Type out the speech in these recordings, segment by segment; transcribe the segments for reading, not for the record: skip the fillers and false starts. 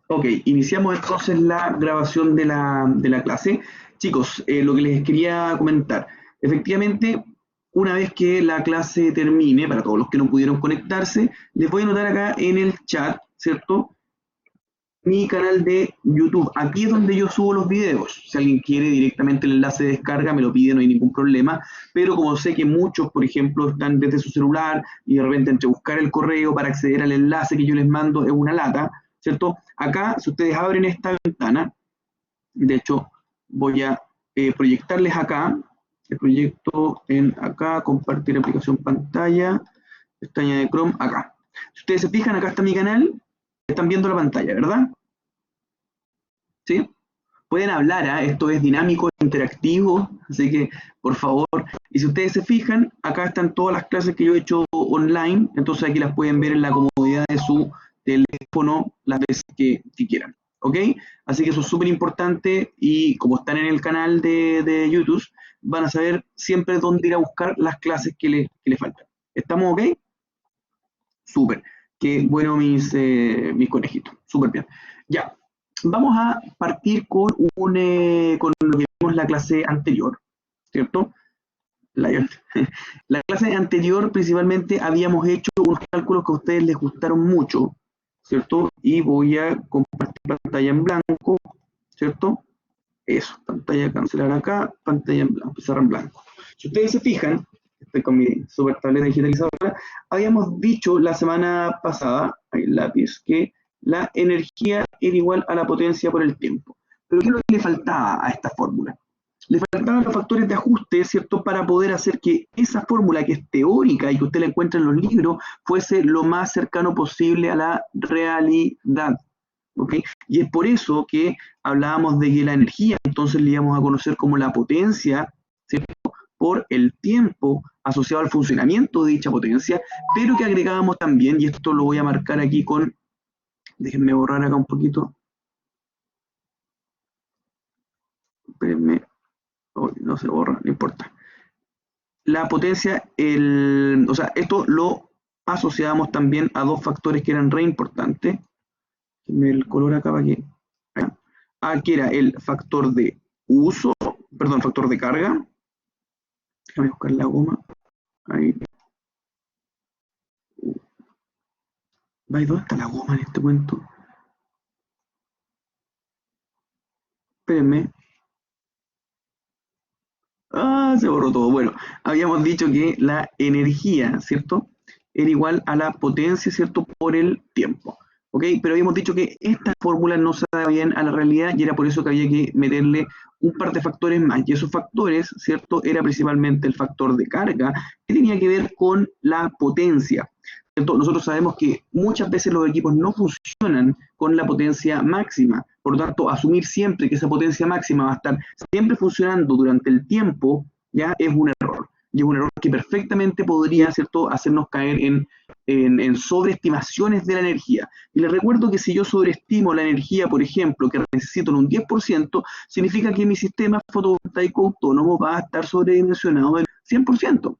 Ok, iniciamos entonces la grabación de la clase. Chicos, lo que les quería comentar. Efectivamente, una vez que la clase termine, para todos los que no pudieron conectarse, les voy a anotar acá en el chat, ¿cierto? Mi canal de YouTube. Aquí es donde yo subo los videos. Si alguien quiere directamente el enlace de descarga, me lo pide, no hay ningún problema. Pero como sé que muchos, por ejemplo, están desde su celular y de repente entre buscar el correo para acceder al enlace que yo les mando es una lata, ¿cierto? Acá, si ustedes abren esta ventana, de hecho, voy a proyectarles acá, el proyecto en acá, compartir aplicación pantalla, pestaña de Chrome, acá. Si ustedes se fijan, acá está mi canal, están viendo la pantalla, ¿verdad? ¿Sí? Pueden hablar, ¿eh? Esto es dinámico, interactivo, así que por favor, y si ustedes se fijan, acá están todas las clases que yo he hecho online, entonces aquí las pueden ver en la comodidad de su teléfono las veces que quieran, ¿ok? Así que eso es súper importante y como están en el canal de YouTube, van a saber siempre dónde ir a buscar las clases que le faltan. ¿Estamos ok? Súper. Qué bueno mis conejitos. Súper bien. Ya. Vamos a partir con lo que vimos en la clase anterior, ¿cierto? La, la clase anterior principalmente habíamos hecho unos cálculos que a ustedes les gustaron mucho, ¿cierto? Y voy a compartir pantalla en blanco, ¿cierto? Eso, pantalla cancelar acá, pantalla en blanco, pizarra en blanco. Si ustedes se fijan, estoy con mi super tableta digitalizadora, habíamos dicho la semana pasada, ahí el lápiz, que la energía era igual a la potencia por el tiempo. Pero ¿qué es lo que le faltaba a esta fórmula? Le faltaban los factores de ajuste, ¿cierto?, para poder hacer que esa fórmula que es teórica y que usted la encuentra en los libros fuese lo más cercano posible a la realidad. ¿Ok? Y es por eso que hablábamos de que la energía entonces le íbamos a conocer como la potencia, ¿cierto? Por el tiempo asociado al funcionamiento de dicha potencia, pero que agregábamos también, y esto lo voy a marcar aquí con, déjenme borrar acá un poquito, espérenme, oh, no se borra, no importa. La potencia, o sea, esto lo asociábamos también a dos factores que eran re importantes. El color acá para que. Aquí era el factor de uso, perdón, factor de carga. Déjame buscar la goma. Ahí. ¿Dónde está la goma en este cuento? Espérenme. Ah, se borró todo. Bueno, habíamos dicho que la energía, ¿cierto? Era igual a la potencia, ¿cierto? Por el tiempo. ¿Ok? Pero habíamos dicho que esta fórmula no se da bien a la realidad y era por eso que había que meterle un par de factores más. Y esos factores, ¿cierto? Era principalmente el factor de carga, que tenía que ver con la potencia. ¿Cierto? Nosotros sabemos que muchas veces los equipos no funcionan con la potencia máxima. Por lo tanto, asumir siempre que esa potencia máxima va a estar siempre funcionando durante el tiempo, ya es un error. Y es un error que perfectamente podría, ¿cierto?, hacernos caer en sobreestimaciones de la energía. Y les recuerdo que si yo sobreestimo la energía, por ejemplo, que necesito en un 10%, significa que mi sistema fotovoltaico autónomo va a estar sobredimensionado en 100%.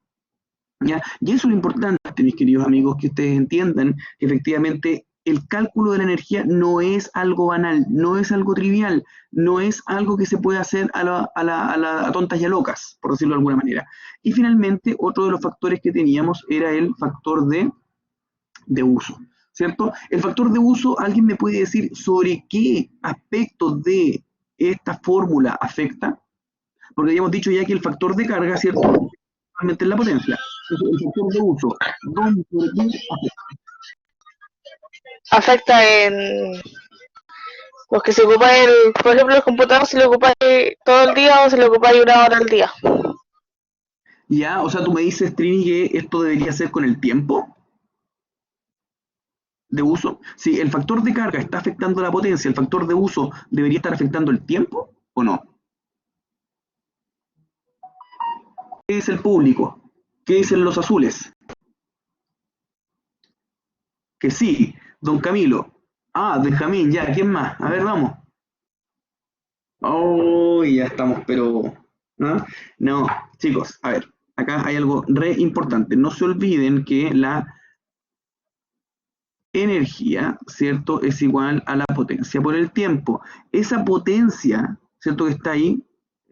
¿Ya? Y eso es lo importante, mis queridos amigos, que ustedes entiendan que efectivamente el cálculo de la energía no es algo banal, no es algo trivial, no es algo que se puede hacer a tontas y a locas, por decirlo de alguna manera. Y finalmente, otro de los factores que teníamos era el factor de uso, ¿cierto? El factor de uso, ¿alguien me puede decir sobre qué aspectos de esta fórmula afecta? Porque habíamos dicho ya que el factor de carga, ¿cierto? Realmente es la potencia. El factor de uso, ¿dónde, sobre qué afecta? Afecta en los que se ocupa por ejemplo, el computador se lo ocupa todo el día o se lo ocupa 1 hora al día. Ya, o sea, tú me dices, Trini, que esto debería ser con el tiempo de uso. Si el factor de carga está afectando la potencia, el factor de uso debería estar afectando el tiempo o no. ¿Qué dice el público? ¿Qué dicen los azules? Que sí, don Camilo. Ah, Benjamín, ya, ¿quién más? A ver, vamos. Oh, ya estamos, pero... ¿no? No, chicos, a ver, acá hay algo re importante. No se olviden que energía, ¿cierto? Es igual a la potencia por el tiempo. Esa potencia, ¿cierto? Que está ahí,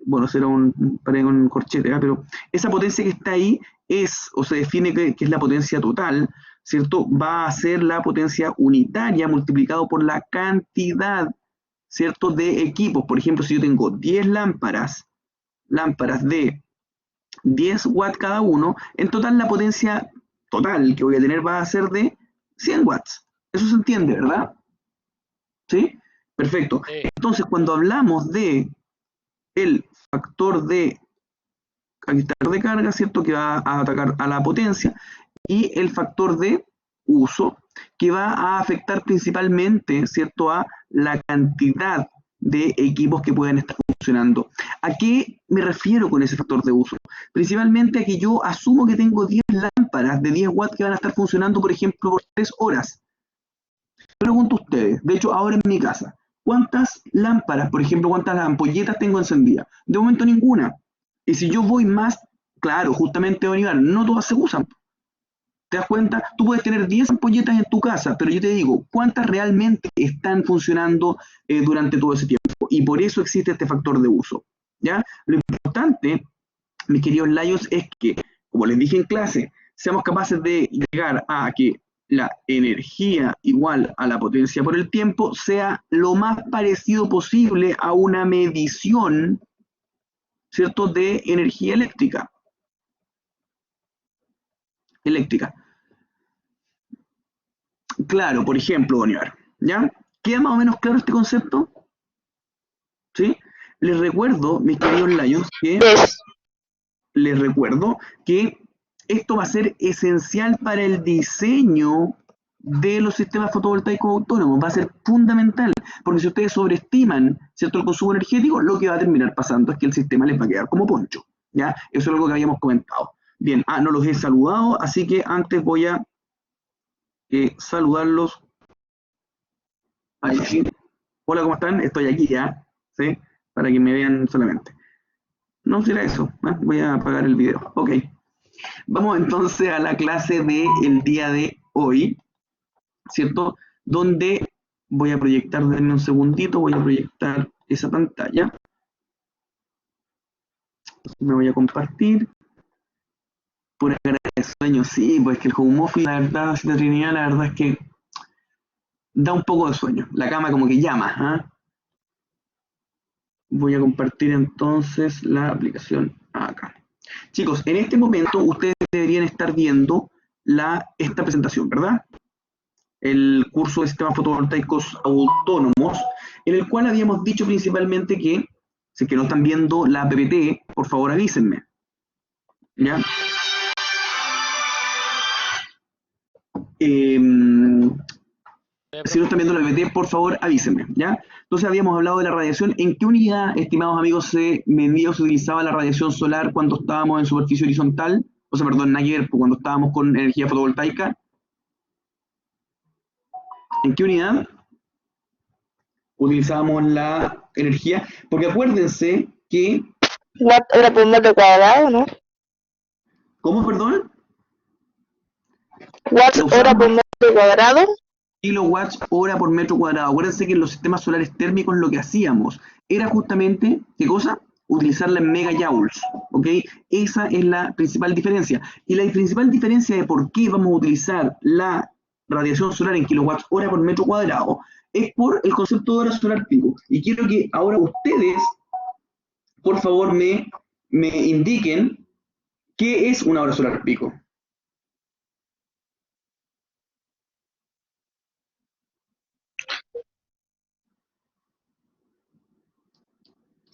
bueno, será un corchete, pero esa potencia que está ahí es, o se define que es la potencia total, ¿cierto? Va a ser la potencia unitaria multiplicado por la cantidad, ¿cierto? De equipos. Por ejemplo, si yo tengo 10 lámparas de 10 watts cada uno, en total la potencia total que voy a tener va a ser de 100 watts. Eso se entiende, ¿verdad? ¿Sí? Perfecto. Entonces, cuando hablamos de el factor de carga, ¿cierto? Que va a atacar a la potencia, y el factor de uso, que va a afectar principalmente, ¿cierto? A la cantidad de equipos que puedan estar funcionando. ¿A qué me refiero con ese factor de uso? Principalmente a que yo asumo que tengo 10 lámparas de 10 watts que van a estar funcionando, por ejemplo, por 3 horas. Pregunto a ustedes, de hecho, ahora en mi casa, ¿cuántas lámparas, por ejemplo, cuántas ampolletas tengo encendidas? De momento ninguna. Y si yo voy más, claro, justamente, Olivar, no todas se usan. ¿Te das cuenta? Tú puedes tener 10 ampolletas en tu casa, pero yo te digo, ¿cuántas realmente están funcionando durante todo ese tiempo? Y por eso existe este factor de uso. ¿Ya? Lo importante, mis queridos Lions, es que, como les dije en clase, seamos capaces de llegar a que la energía igual a la potencia por el tiempo sea lo más parecido posible a una medición, ¿cierto?, de energía eléctrica. Claro, por ejemplo, Bonivar, ¿ya? ¿Queda más o menos claro este concepto? ¿Sí? Les recuerdo, mis queridos Lions, que esto va a ser esencial para el diseño de los sistemas fotovoltaicos autónomos, va a ser fundamental, porque si ustedes sobreestiman, ¿cierto?, el consumo energético, lo que va a terminar pasando es que el sistema les va a quedar como poncho, ¿ya? Eso es algo que habíamos comentado. Bien, no los he saludado, así que antes voy a saludarlos. Ahí. Hola, ¿cómo están? Estoy aquí ya, ¿sí? Para que me vean solamente. No será eso, voy a apagar el video. Ok. Vamos entonces a la clase del día de hoy, ¿cierto? Donde voy a proyectar, denme un segundito, voy a proyectar esa pantalla. Me voy a compartir. Por cara de sueño, sí, pues que el home office, la verdad, la Trinidad, la verdad es que da un poco de sueño. La cama como que llama, ¿ah? Voy a compartir entonces la aplicación acá. Chicos, en este momento ustedes deberían estar viendo esta presentación, ¿verdad? El curso de sistemas fotovoltaicos autónomos, en el cual habíamos dicho principalmente que, si es que no están viendo la PPT, por favor avísenme. ¿Ya? Si no están viendo la PPT, por favor avísenme, ¿ya? Entonces habíamos hablado de la radiación. ¿En qué unidad, estimados amigos, se medía o se utilizaba la radiación solar cuando estábamos en superficie horizontal? O sea, perdón, ayer, cuando estábamos con energía fotovoltaica. ¿En qué unidad utilizábamos la energía? Porque acuérdense que... Watt era por metro cuadrado, ¿no? ¿Cómo, perdón? Watts hora por metro cuadrado. Kilowatts hora por metro cuadrado. Acuérdense que en los sistemas solares térmicos lo que hacíamos era justamente, ¿qué cosa? Utilizarla en megajoules, ¿ok? Esa es la principal diferencia. Y la principal diferencia de por qué vamos a utilizar la radiación solar en kilowatts hora por metro cuadrado es por el concepto de hora solar pico. Y quiero que ahora ustedes, por favor, me indiquen qué es una hora solar pico.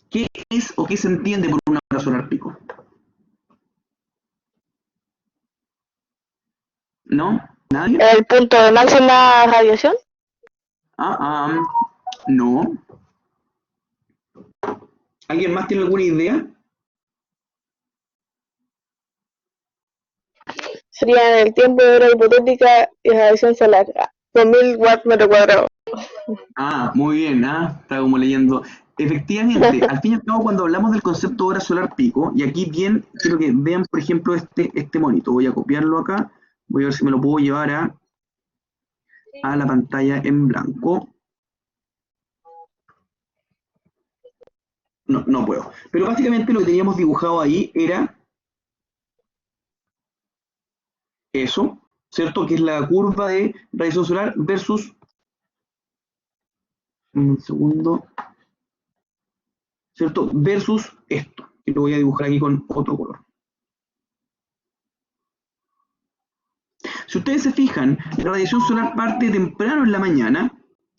¿Qué es o qué se entiende por una hora solar pico? ¿No? ¿Nadie? ¿El punto de máxima radiación? No. ¿Alguien más tiene alguna idea? Sería el tiempo de hora hipotética y radiación solar. 2000 watts metro cuadrado. Muy bien, está como leyendo. Efectivamente, al fin y al cabo, cuando hablamos del concepto de hora solar pico, y aquí bien, quiero que vean, por ejemplo, este monito. Voy a copiarlo acá, voy a ver si me lo puedo llevar a a la pantalla en blanco. No, no puedo. Pero básicamente lo que teníamos dibujado ahí era eso, ¿cierto? Que es la curva de radiación solar versus... Un segundo. ¿Cierto? Versus esto. Y lo voy a dibujar aquí con otro color. Si ustedes se fijan, la radiación solar parte temprano en la mañana,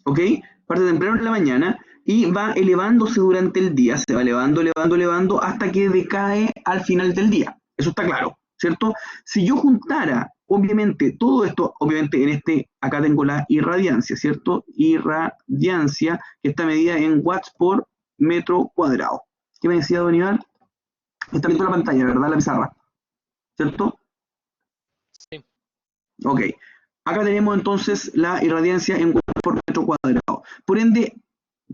¿ok? Parte temprano en la mañana y va elevándose durante el día, se va elevando, elevando, elevando hasta que decae al final del día. Eso está claro, ¿cierto? Si yo juntara, obviamente, todo esto, obviamente en este, acá tengo la irradiancia, ¿cierto? Irradiancia, que está medida en watts por metro cuadrado. ¿Qué me decía, don Iván? Está viendo la pantalla, ¿verdad? La pizarra, ¿cierto? Sí. Ok. Acá tenemos entonces la irradiancia en watts por metro cuadrado. Por ende,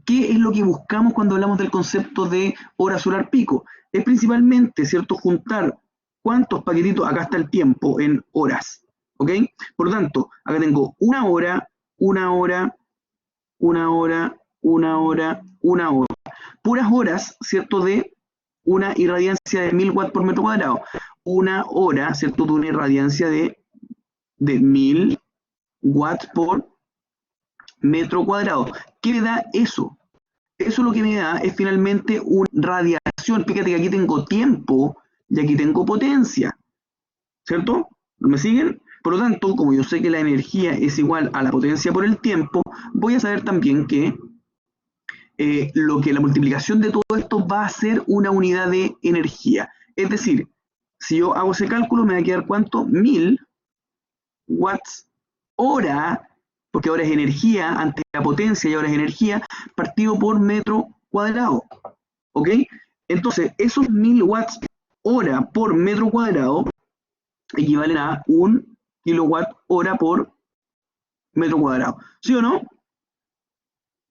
¿qué es lo que buscamos cuando hablamos del concepto de hora solar pico? Es principalmente, ¿cierto?, juntar cuántos paquetitos, acá está el tiempo en horas, ¿ok? Por lo tanto, acá tengo una hora, una hora, una hora, una hora, una hora. Puras horas, ¿cierto?, de una irradiancia de 1000 watts por metro cuadrado. Una hora, ¿cierto?, de una irradiancia de 1000 watts por metro cuadrado. ¿Qué me da eso? Eso lo que me da es finalmente una radiación. Fíjate que aquí tengo tiempo y aquí tengo potencia, ¿cierto? ¿Me siguen? Por lo tanto, como yo sé que la energía es igual a la potencia por el tiempo, voy a saber también que la multiplicación de todo esto va a ser una unidad de energía. Es decir, si yo hago ese cálculo, me va a quedar ¿cuánto? 1000 watts hora, porque ahora es energía, antes era potencia y ahora es energía, partido por metro cuadrado. ¿Ok? Entonces, esos 1000 watts hora por metro cuadrado equivalen a 1 kilowatt hora por metro cuadrado. ¿Sí o no?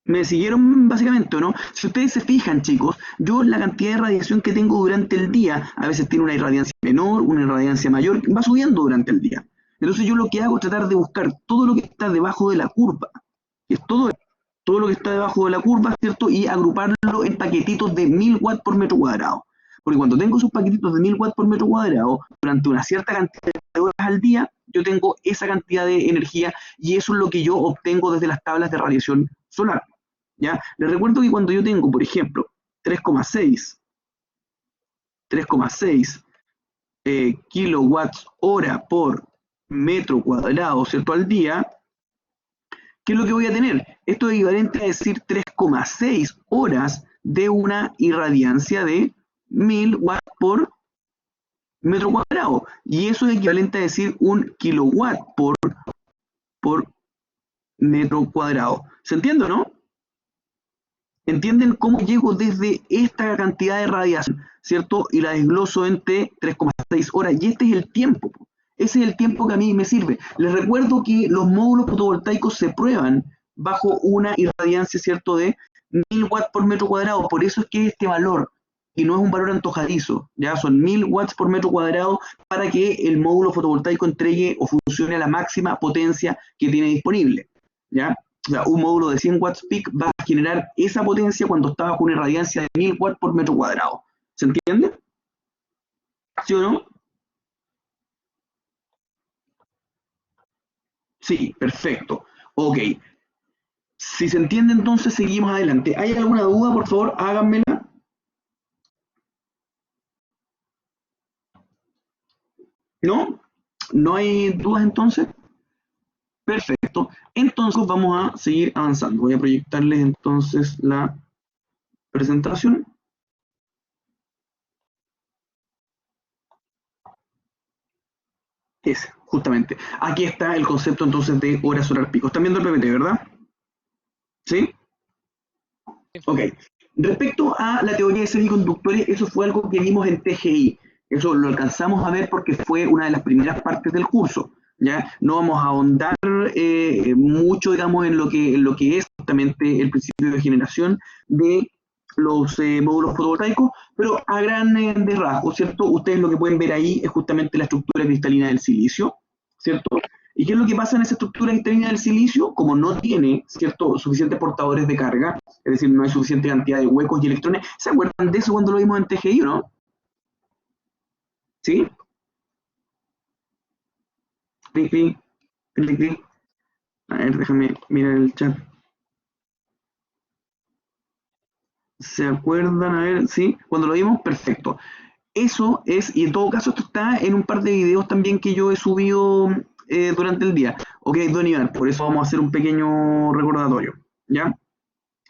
¿Me siguieron básicamente o no? Si ustedes se fijan, chicos, yo la cantidad de radiación que tengo durante el día, a veces tiene una irradiancia menor, una irradiancia mayor, va subiendo durante el día. Entonces yo lo que hago es tratar de buscar todo lo que está debajo de la curva, que es todo lo que está debajo de la curva, ¿cierto? Y agruparlo en paquetitos de 1000 watts por metro cuadrado. Porque cuando tengo esos paquetitos de 1000 watts por metro cuadrado, durante una cierta cantidad de horas al día, yo tengo esa cantidad de energía y eso es lo que yo obtengo desde las tablas de radiación solar. ¿Ya? Les recuerdo que cuando yo tengo, por ejemplo, 3,6 kilowatts hora por metro cuadrado, ¿cierto?, al día, ¿qué es lo que voy a tener? Esto es equivalente a decir 3,6 horas de una irradiancia de 1000 watts por metro cuadrado. Y eso es equivalente a decir 1 kilowatt por metro cuadrado. ¿Se entiende o no? ¿Entienden cómo llego desde esta cantidad de radiación, ¿cierto? Y la desgloso entre 3,6 horas. Y este es el tiempo. Ese es el tiempo que a mí me sirve. Les recuerdo que los módulos fotovoltaicos se prueban bajo una irradiancia, ¿cierto?, de 1000 watts por metro cuadrado. Por eso es que este valor, y no es un valor antojadizo, ¿ya? Son 1000 watts por metro cuadrado para que el módulo fotovoltaico entregue o funcione a la máxima potencia que tiene disponible, ¿ya? O sea, un módulo de 100 watts peak va a generar esa potencia cuando está bajo una irradiancia de 1000 watts por metro cuadrado. ¿Se entiende? ¿Sí o no? Sí, perfecto. Ok. Si se entiende, entonces seguimos adelante. ¿Hay alguna duda? Por favor, háganmela. ¿No? ¿No hay dudas entonces? Perfecto. Entonces vamos a seguir avanzando. Voy a proyectarles entonces la presentación. Ese, justamente. Aquí está el concepto entonces de hora solar pico. ¿Están viendo el PPT, verdad? ¿Sí? Ok. Respecto a la teoría de semiconductores, eso fue algo que vimos en TGI. Eso lo alcanzamos a ver porque fue una de las primeras partes del curso. ¿Ya? No vamos a ahondar mucho, digamos, en lo que es justamente el principio de generación de los módulos fotovoltaicos, pero a grandes rasgos, ¿cierto? Ustedes lo que pueden ver ahí es justamente la estructura cristalina del silicio, ¿cierto? ¿Y qué es lo que pasa en esa estructura cristalina del silicio? Como no tiene, ¿cierto?, suficientes portadores de carga, es decir, no hay suficiente cantidad de huecos y electrones. ¿Se acuerdan de eso cuando lo vimos en TGI, o no? ¿Sí? Clic, clic, clic, clic. A ver, déjame mirar el chat. ¿Se acuerdan? A ver, ¿sí? Cuando lo vimos, perfecto. Eso es, y en todo caso esto está en un par de videos también que yo he subido durante el día. Ok, don Iván, por eso vamos a hacer un pequeño recordatorio, ¿ya?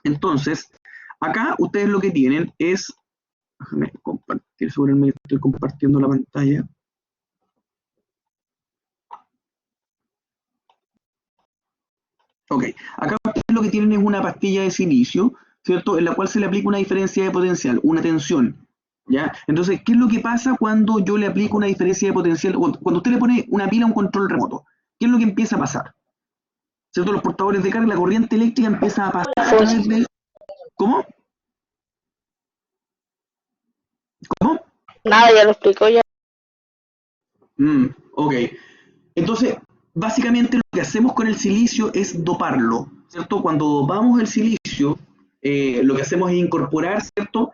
Entonces, acá ustedes lo que tienen es, déjame compartir, seguramente estoy compartiendo la pantalla. Ok, acá ustedes lo que tienen es una pastilla de silicio, ¿cierto? En la cual se le aplica una diferencia de potencial, una tensión, ¿ya? Entonces, ¿qué es lo que pasa cuando yo le aplico una diferencia de potencial? Cuando usted le pone una pila a un control remoto, ¿qué es lo que empieza a pasar? ¿Cierto? Los portadores de carga, la corriente eléctrica empieza a pasar a través de... ¿Cómo? ¿Cómo? Nada, ya lo explicó ya. Ok. Entonces, básicamente lo que hacemos con el silicio es doparlo, ¿cierto? Cuando dopamos el silicio, lo que hacemos es incorporar, ¿cierto?,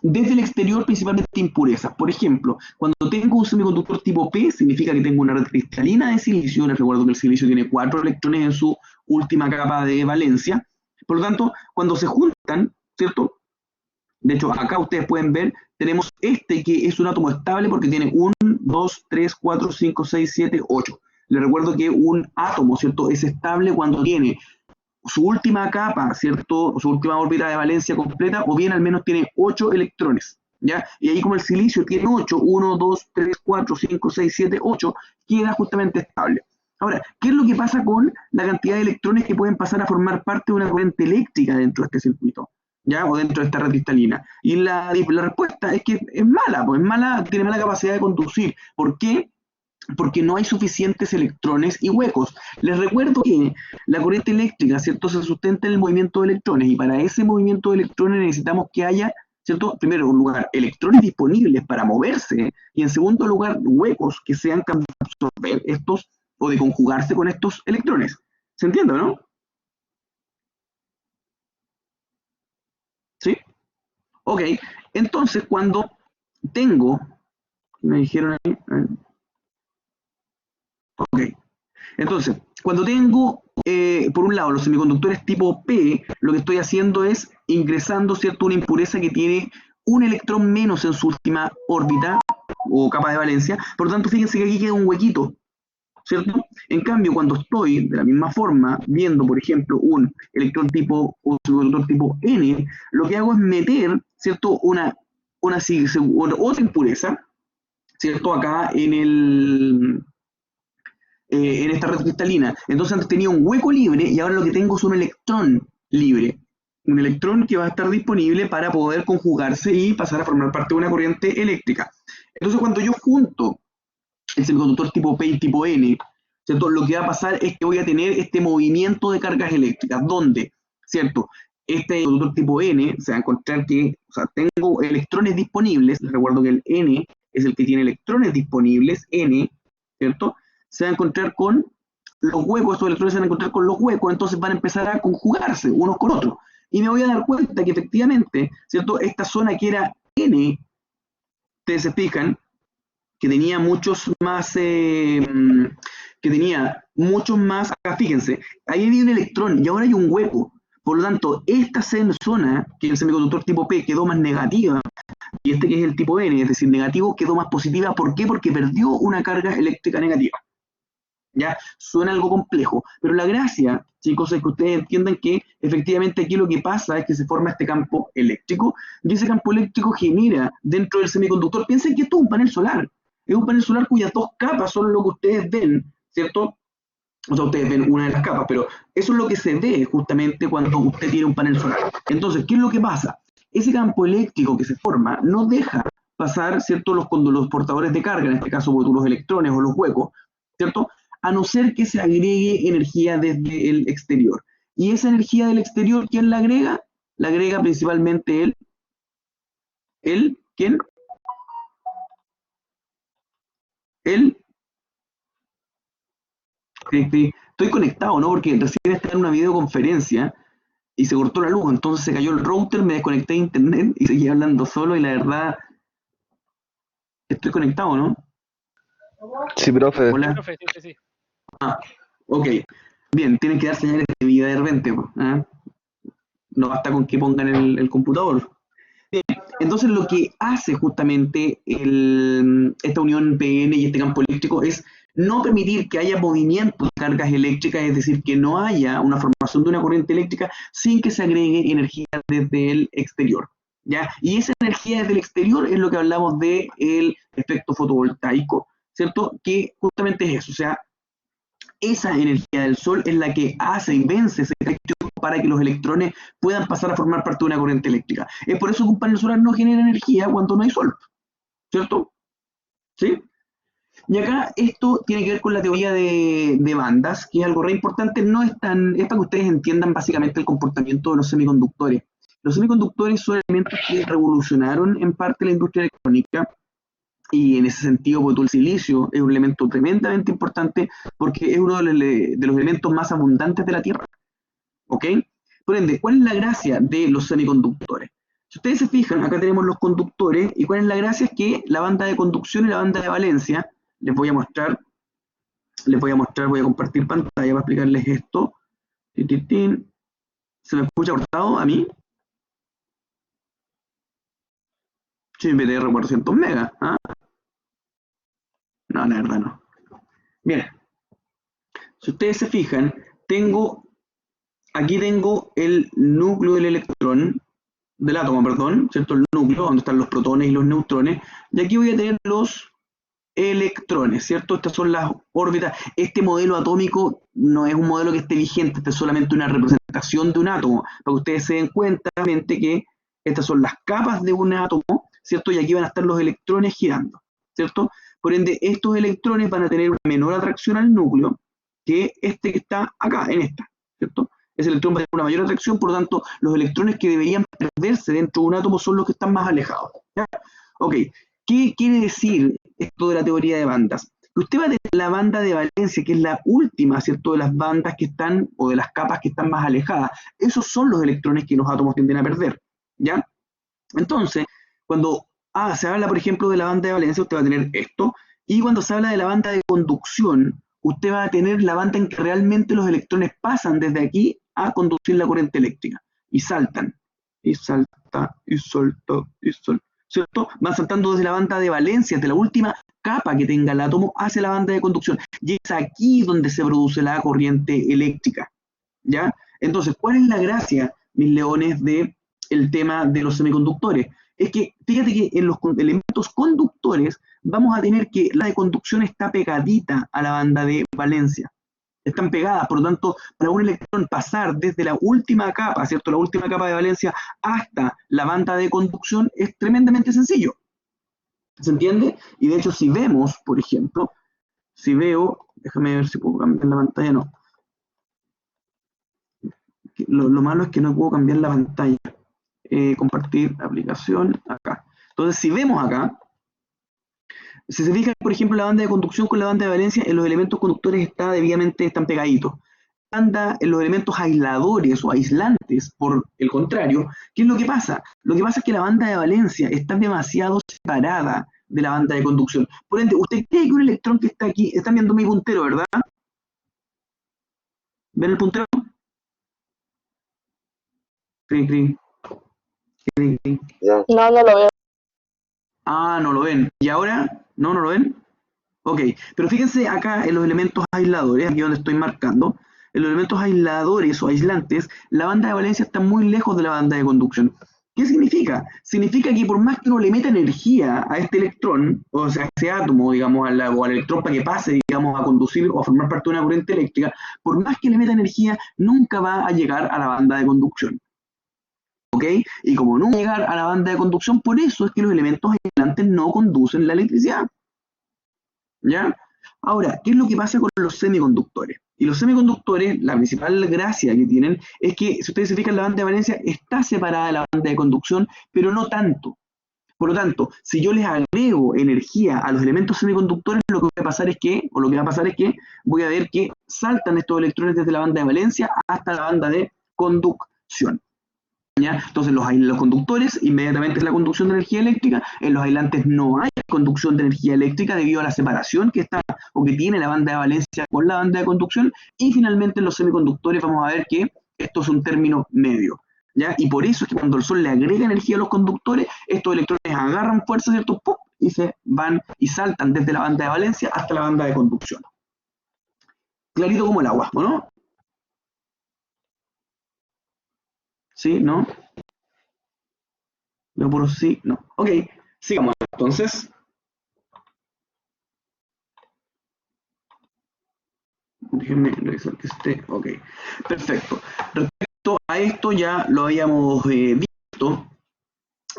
desde el exterior principalmente impurezas. Por ejemplo, cuando tengo un semiconductor tipo P, significa que tengo una red cristalina de silicio. Les recuerdo que el silicio tiene 4 electrones en su última capa de valencia. Por lo tanto, cuando se juntan, ¿cierto? De hecho, acá ustedes pueden ver, tenemos este que es un átomo estable porque tiene 1, 2, 3, 4, 5, 6, 7, 8. Les recuerdo que un átomo, ¿cierto?, es estable cuando tiene su última capa, ¿cierto?, su última órbita de valencia completa, o bien al menos tiene 8 electrones, ¿ya? Y ahí como el silicio tiene 8, 1, 2, 3, 4, 5, 6, 7, 8, queda justamente estable. Ahora, ¿qué es lo que pasa con la cantidad de electrones que pueden pasar a formar parte de una corriente eléctrica dentro de este circuito? ¿Ya? O dentro de esta red cristalina. Y la respuesta es que es mala, pues es mala, tiene mala capacidad de conducir. ¿Por qué? Porque no hay suficientes electrones y huecos. Les recuerdo que la corriente eléctrica, ¿cierto?, se sustenta en el movimiento de electrones, y para ese movimiento de electrones necesitamos que haya, ¿cierto?, primero, en lugar, electrones disponibles para moverse, y en segundo lugar, huecos que sean capaces de absorber estos o de conjugarse con estos electrones. ¿Se entiende, no? ¿Sí? Ok, entonces cuando tengo, me dijeron ahí, ok, entonces, cuando tengo, por un lado, los semiconductores tipo P, lo que estoy haciendo es ingresando, ¿cierto?, una impureza que tiene un electrón menos en su última órbita o capa de valencia. Por lo tanto, fíjense que aquí queda un huequito, ¿cierto? En cambio, cuando estoy de la misma forma viendo, por ejemplo, un electrón tipo o semiconductor tipo N, lo que hago es meter, ¿cierto?, otra impureza, ¿cierto?, acá en esta red cristalina. Entonces antes tenía un hueco libre y ahora lo que tengo es un electrón libre. Un electrón que va a estar disponible para poder conjugarse y pasar a formar parte de una corriente eléctrica. Entonces cuando yo junto el semiconductor tipo P y tipo N, ¿cierto?, lo que va a pasar es que voy a tener este movimiento de cargas eléctricas, donde, ¿cierto?, este conductor tipo N se va a encontrar que, o sea, tengo electrones disponibles. Les recuerdo que el N es el que tiene electrones disponibles, N, ¿cierto? Se va a encontrar con los huecos, estos electrones se van a encontrar con los huecos, entonces van a empezar a conjugarse unos con otros. Y me voy a dar cuenta que efectivamente, ¿cierto?, esta zona que era N, ustedes se fijan, que tenía muchos más, acá fíjense, ahí había un electrón y ahora hay un hueco. Por lo tanto, esta zona, que el semiconductor tipo P quedó más negativa, y este que es el tipo N, es decir, negativo, quedó más positiva. ¿Por qué? Porque perdió una carga eléctrica negativa. ¿Ya? Suena algo complejo, pero la gracia, chicos, es que ustedes entiendan que efectivamente aquí lo que pasa es que se forma este campo eléctrico, y ese campo eléctrico genera dentro del semiconductor, piensen que esto es un panel solar, es un panel solar cuyas dos capas son lo que ustedes ven, ¿cierto? O sea, ustedes ven una de las capas, pero eso es lo que se ve justamente cuando usted tiene un panel solar. Entonces, ¿qué es lo que pasa? Ese campo eléctrico que se forma no deja pasar, ¿cierto?, los portadores de carga, en este caso los electrones o los huecos, ¿cierto?, a no ser que se agregue energía desde el exterior. Y esa energía del exterior, ¿quién la agrega? La agrega principalmente ¿quién? El Sí, sí. Estoy conectado, ¿no? Porque recién estaba en una videoconferencia y se cortó la luz, entonces se cayó el router, me desconecté de internet y seguí hablando solo y la verdad, estoy conectado, ¿no? Sí, profe. Hola. Profe, sí, sí. Ok. Bien, tienen que dar señales de vida de repente, pues, ¿ah? No basta con que pongan el computador. Bien, entonces lo que hace justamente esta unión PN y este campo eléctrico es no permitir que haya movimiento de cargas eléctricas, es decir, que no haya una formación de una corriente eléctrica sin que se agregue energía desde el exterior. ¿Ya? Y esa energía desde el exterior es lo que hablamos del efecto fotovoltaico, ¿cierto? Que justamente es eso, o sea, esa energía del sol es la que hace y vence ese efecto para que los electrones puedan pasar a formar parte de una corriente eléctrica. Es por eso que un panel solar no genera energía cuando no hay sol, ¿cierto? ¿Sí? Y acá esto tiene que ver con la teoría de bandas, que es algo re importante, no es tan, es para que ustedes entiendan básicamente el comportamiento de los semiconductores. Los semiconductores son elementos que revolucionaron en parte la industria electrónica, y en ese sentido, pues, el silicio es un elemento tremendamente importante porque es uno de los elementos más abundantes de la Tierra. ¿Ok? Por ende, ¿cuál es la gracia de los semiconductores? Si ustedes se fijan, acá tenemos los conductores, y cuál es la gracia es que la banda de conducción y la banda de valencia, les voy a mostrar, voy a compartir pantalla para explicarles esto. ¿Se me escucha cortado a mí? Sí, PTR 400 megas, ¿ah? No, la verdad no. Bien, si ustedes se fijan, aquí tengo el núcleo del átomo, perdón, ¿cierto? El núcleo, donde están los protones y los neutrones, y aquí voy a tener los electrones, ¿cierto? Estas son las órbitas. Este modelo atómico no es un modelo que esté vigente, este es solamente una representación de un átomo, para que ustedes se den cuenta que estas son las capas de un átomo, ¿cierto? Y aquí van a estar los electrones girando, ¿cierto? Por ende, estos electrones van a tener una menor atracción al núcleo que este que está acá, en esta, ¿cierto? Ese electrón va a tener una mayor atracción, por lo tanto, los electrones que deberían perderse dentro de un átomo son los que están más alejados, ¿ya? Ok, ¿qué quiere decir esto de la teoría de bandas? Que usted va a tener la banda de valencia, que es la última, ¿cierto?, de las bandas que están, o de las capas que están más alejadas. Esos son los electrones que los átomos tienden a perder, ¿ya? Entonces, cuando se habla, por ejemplo, de la banda de valencia, usted va a tener esto, y cuando se habla de la banda de conducción, usted va a tener la banda en que realmente los electrones pasan desde aquí a conducir la corriente eléctrica, y saltan, y salta, y suelta, y suelta, ¿cierto? Van saltando desde la banda de valencia, de la última capa que tenga el átomo, hacia la banda de conducción, y es aquí donde se produce la corriente eléctrica, ¿ya? Entonces, ¿cuál es la gracia, mis leones, de el tema de los semiconductores? Es que, fíjate que en los elementos conductores vamos a tener que la de conducción está pegadita a la banda de valencia. Están pegadas, por lo tanto, para un electrón pasar desde la última capa, ¿cierto? La última capa de valencia hasta la banda de conducción es tremendamente sencillo. ¿Se entiende? Y de hecho, si vemos, por ejemplo, si veo, déjame ver si puedo cambiar la pantalla, no. Lo malo es que no puedo cambiar la pantalla. Compartir aplicación acá. Entonces, si vemos acá, si se fijan, por ejemplo, la banda de conducción con la banda de valencia, en los elementos conductores están pegaditos. En los elementos aisladores o aislantes, por el contrario, ¿qué es lo que pasa? Lo que pasa es que la banda de valencia está demasiado separada de la banda de conducción. Por ende, ¿usted cree que un electrón que está aquí, están viendo mi puntero, ¿verdad? ¿Ven el puntero? Sí. No, no lo veo. Ah, no lo ven. ¿Y ahora? ¿No lo ven? Ok, pero fíjense acá en los elementos aisladores, aquí donde estoy marcando, en los elementos aisladores o aislantes, la banda de valencia está muy lejos de la banda de conducción. ¿Qué significa? Significa que por más que uno le meta energía a este electrón, o sea, a ese átomo, digamos, o al electrón para que pase, digamos, a conducir o a formar parte de una corriente eléctrica, por más que le meta energía, nunca va a llegar a la banda de conducción. ¿Ok? Y como no va a llegar a la banda de conducción, por eso es que los elementos aislantes no conducen la electricidad. ¿Ya? Ahora, ¿qué es lo que pasa con los semiconductores? Y los semiconductores, la principal gracia que tienen es que, si ustedes se fijan, la banda de valencia está separada de la banda de conducción, pero no tanto. Por lo tanto, si yo les agrego energía a los elementos semiconductores, lo que va a pasar es que voy a ver que saltan estos electrones desde la banda de valencia hasta la banda de conducción. ¿Ya? Entonces los conductores, inmediatamente es la conducción de energía eléctrica. En los aislantes no hay conducción de energía eléctrica debido a la separación que está o que tiene la banda de valencia con la banda de conducción. Y finalmente en los semiconductores vamos a ver que esto es un término medio, ¿ya? Y por eso es que cuando el Sol le agrega energía a los conductores, estos electrones agarran fuerza, ¿cierto? ¡Pum! Y se van y saltan desde la banda de valencia hasta la banda de conducción. Clarito como el agua, ¿o no? ¿Sí? ¿No? ¿No por sí? No. Ok, sigamos entonces. Déjenme revisar que esté. Ok, perfecto. Respecto a esto ya lo habíamos visto.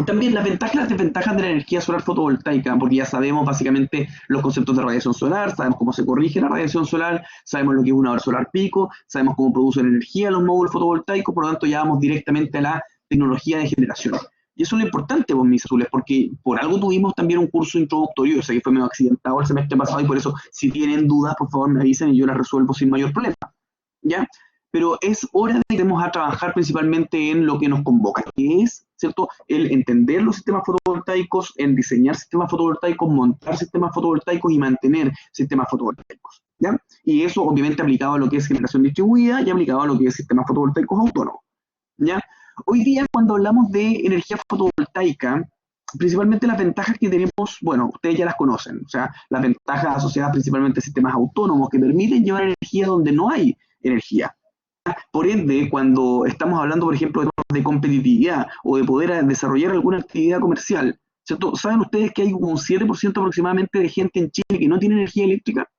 También las ventajas y las desventajas de la energía solar fotovoltaica, porque ya sabemos básicamente los conceptos de radiación solar, sabemos cómo se corrige la radiación solar, sabemos lo que es una hora solar pico, sabemos cómo producen energía los módulos fotovoltaicos, por lo tanto ya vamos directamente a la tecnología de generación. Y eso es lo importante, pues, mis azules, porque por algo tuvimos también un curso introductorio, yo sé que fue medio accidentado el semestre pasado y por eso si tienen dudas, por favor me avisen y yo las resuelvo sin mayor problema, ¿ya? Pero es hora de que empecemos a trabajar principalmente en lo que nos convoca, que es, ¿cierto?, el entender los sistemas fotovoltaicos, en diseñar sistemas fotovoltaicos, montar sistemas fotovoltaicos y mantener sistemas fotovoltaicos, ¿ya? Y eso obviamente aplicado a lo que es generación distribuida y aplicado a lo que es sistemas fotovoltaicos autónomos, ¿ya? Hoy día cuando hablamos de energía fotovoltaica, principalmente las ventajas que tenemos, bueno, ustedes ya las conocen, o sea, las ventajas asociadas principalmente a sistemas autónomos que permiten llevar energía donde no hay energía. Por ende, cuando estamos hablando, por ejemplo, de competitividad o de poder desarrollar alguna actividad comercial, ¿cierto? ¿Saben ustedes que hay un 7% aproximadamente de gente en Chile que no tiene energía eléctrica?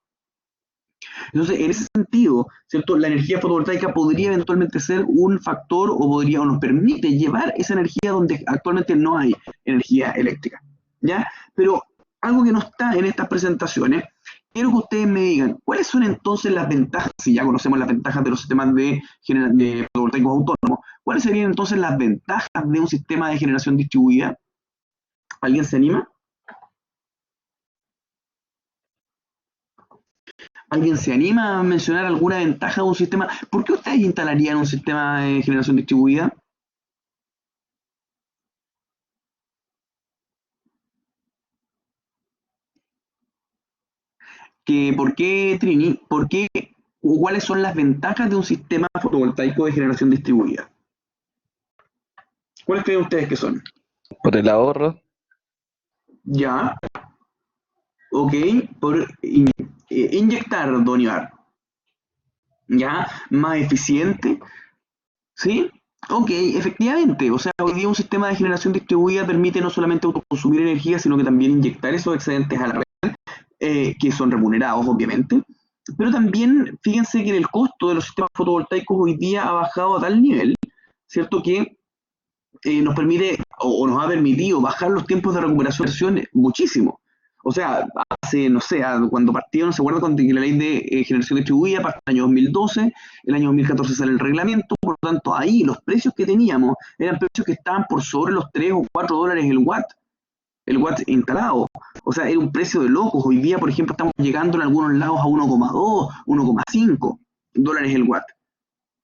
Entonces, en ese sentido, ¿cierto? La energía fotovoltaica podría eventualmente ser un factor o nos permite llevar esa energía donde actualmente no hay energía eléctrica, ¿ya? Pero algo que no está en estas presentaciones, quiero que ustedes me digan, ¿cuáles son entonces las ventajas, si ya conocemos las ventajas de los sistemas de fotovoltaicos autónomos, cuáles serían entonces las ventajas de un sistema de generación distribuida? ¿Alguien se anima? ¿Alguien se anima a mencionar alguna ventaja de un sistema? ¿Por qué ustedes instalarían un sistema de generación distribuida? ¿Por qué, Trini? ¿Por qué o cuáles son las ventajas de un sistema fotovoltaico de generación distribuida? ¿Cuáles creen ustedes que son? Por el ahorro. Ya. Ok, por inyectar, don Ibar. Ya, más eficiente. ¿Sí? Ok, efectivamente. O sea, hoy día un sistema de generación distribuida permite no solamente autoconsumir energía, sino que también inyectar esos excedentes a la red, que son remunerados, obviamente. Pero también, fíjense que el costo de los sistemas fotovoltaicos hoy día ha bajado a tal nivel, ¿cierto? Que nos permite o nos ha permitido bajar los tiempos de recuperación muchísimo. O sea, hace, no sé, cuando partieron, ¿se acuerdan cuando la ley de generación distribuida parte el año 2012? El año 2014 sale el reglamento, por lo tanto, ahí los precios que teníamos eran precios que estaban por sobre los 3 o 4 dólares el watt instalado. O sea, era un precio de locos. Hoy día, por ejemplo, estamos llegando en algunos lados a 1,2, 1,5 dólares el watt.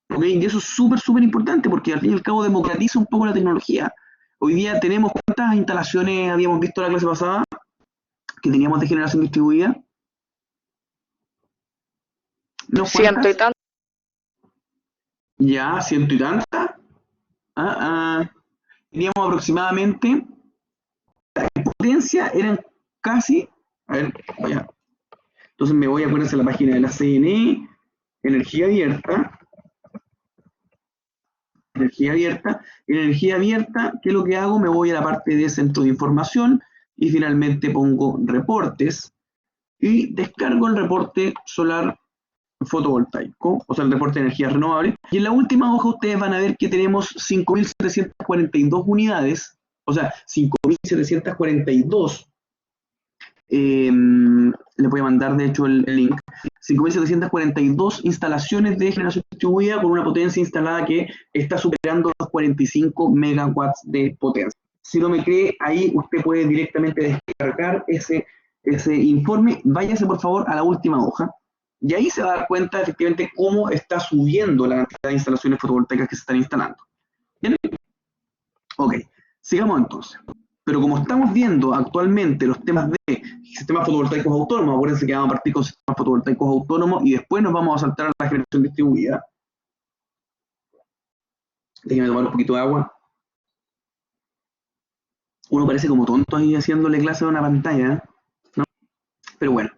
¿Okay? Y eso es súper, súper importante porque al fin y al cabo democratiza un poco la tecnología. Hoy día tenemos, ¿cuántas instalaciones habíamos visto la clase pasada que teníamos de generación distribuida? ¿No? Ciento y tanto. Ya, ciento y tantas. Teníamos aproximadamente, en potencia eran casi, a ver, vaya. Entonces me voy a ponerse a la página de la CNE, energía abierta. Energía abierta. En energía abierta, ¿qué es lo que hago? Me voy a la parte de centro de información y finalmente pongo reportes y descargo el reporte solar fotovoltaico, o sea, el reporte de energías renovables. Y en la última hoja ustedes van a ver que tenemos 5.742 unidades, o sea, 5.742. Les voy a mandar de hecho el link. 5.742 instalaciones de generación distribuida con una potencia instalada que está superando los 45 megawatts de potencia. Si no me cree, ahí usted puede directamente descargar ese informe. Váyase por favor a la última hoja y ahí se va a dar cuenta efectivamente cómo está subiendo la cantidad de instalaciones fotovoltaicas que se están instalando. ¿Bien? Ok, sigamos entonces. Pero como estamos viendo actualmente los temas de sistemas fotovoltaicos autónomos, acuérdense que vamos a partir con sistemas fotovoltaicos autónomos y después nos vamos a saltar a la generación distribuida. Déjenme tomar un poquito de agua. Uno parece como tonto ahí haciéndole clase a una pantalla, ¿no? Pero bueno.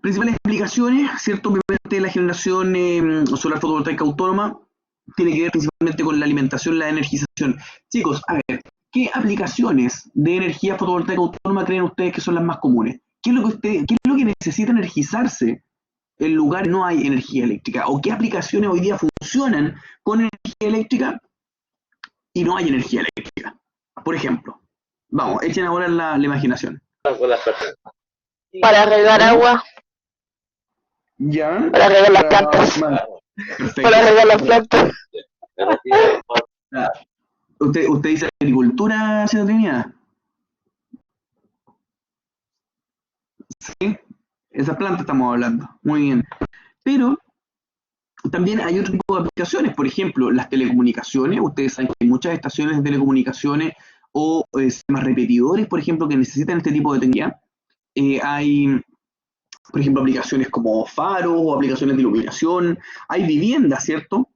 Principales aplicaciones, ¿cierto? Obviamente la generación solar fotovoltaica autónoma tiene que ver principalmente con la alimentación, la energización. Chicos, a ver, ¿qué aplicaciones de energía fotovoltaica autónoma creen ustedes que son las más comunes? ¿Qué es lo que necesita energizarse en lugar no hay energía eléctrica? ¿O qué aplicaciones hoy día funcionan con energía eléctrica y no hay energía eléctrica? Por ejemplo, vamos, echen ahora la imaginación. Para regar agua, Ya. para regar las plantas, Perfecto. para regar las plantas. ¿Usted dice agricultura, señora Trinidad? Sí, esas plantas estamos hablando. Muy bien. Pero también hay otro tipo de aplicaciones, por ejemplo, las telecomunicaciones. Ustedes saben que hay muchas estaciones de telecomunicaciones o sistemas repetidores, por ejemplo, que necesitan este tipo de tecnología. Hay, por ejemplo, aplicaciones como faros o aplicaciones de iluminación. Hay viviendas, ¿cierto?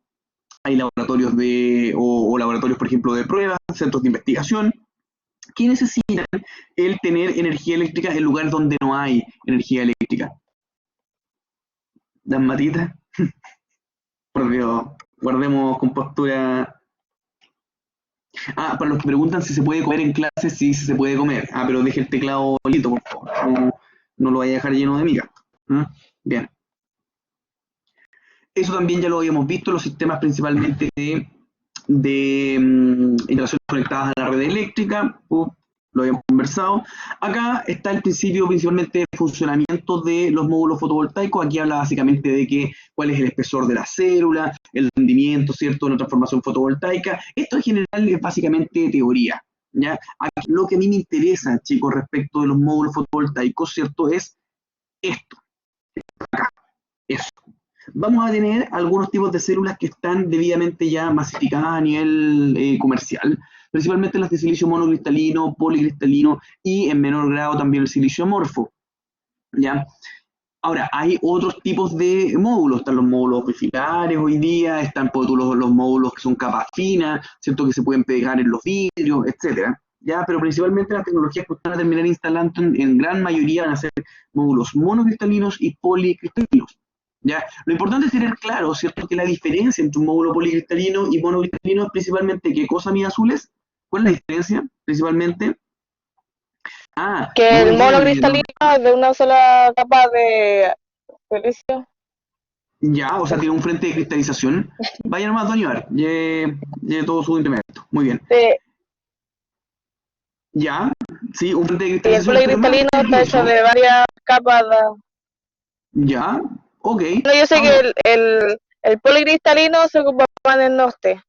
Hay laboratorios o laboratorios, por ejemplo, de pruebas, centros de investigación, que necesitan el tener energía eléctrica en lugares donde no hay energía eléctrica. ¿Dan matita? Por Dios, guardemos compostura. Ah, para los que preguntan si se puede comer en clase, sí se puede comer. Ah, pero deje el teclado listo, por favor. No lo vaya a dejar lleno de miga. Bien. Eso también ya lo habíamos visto, los sistemas principalmente de instalaciones conectadas a la red eléctrica, lo habíamos conversado. Acá está el principio principalmente de funcionamiento de los módulos fotovoltaicos. Aquí habla básicamente de cuál es el espesor de la célula, el rendimiento, ¿cierto?, de una transformación fotovoltaica. Esto en general es básicamente teoría, ¿ya? Aquí, lo que a mí me interesa, chicos, respecto de los módulos fotovoltaicos, ¿cierto?, es esto, acá, eso. Vamos a tener algunos tipos de células que están debidamente ya masificadas a nivel comercial, principalmente las de silicio monocristalino, policristalino y en menor grado también el silicio amorfo, ¿ya? Ahora, hay otros tipos de módulos, están los módulos bifilares hoy día, están los módulos que son capa fina, ¿cierto?, que se pueden pegar en los vidrios, etcétera, ¿ya? Pero principalmente las tecnologías que van a terminar instalando en gran mayoría van a ser módulos monocristalinos y policristalinos. ¿Ya? Lo importante es tener claro, ¿cierto?, que la diferencia entre un módulo policristalino y monocristalino es principalmente, ¿qué cosa, mis azules? ¿Cuál es la diferencia? Principalmente. Que el monocristalino es de una sola capa de silicio. Ya, o sea, tiene un frente de cristalización. Vaya nomás, don Ibar, lleve todo su implemento. Muy bien. Sí. Ya, sí, un frente de cristalización. Y el policristalino está hecho de varias capas. Ya, ok. No, yo sé que el policristalino se ocupa más en el norte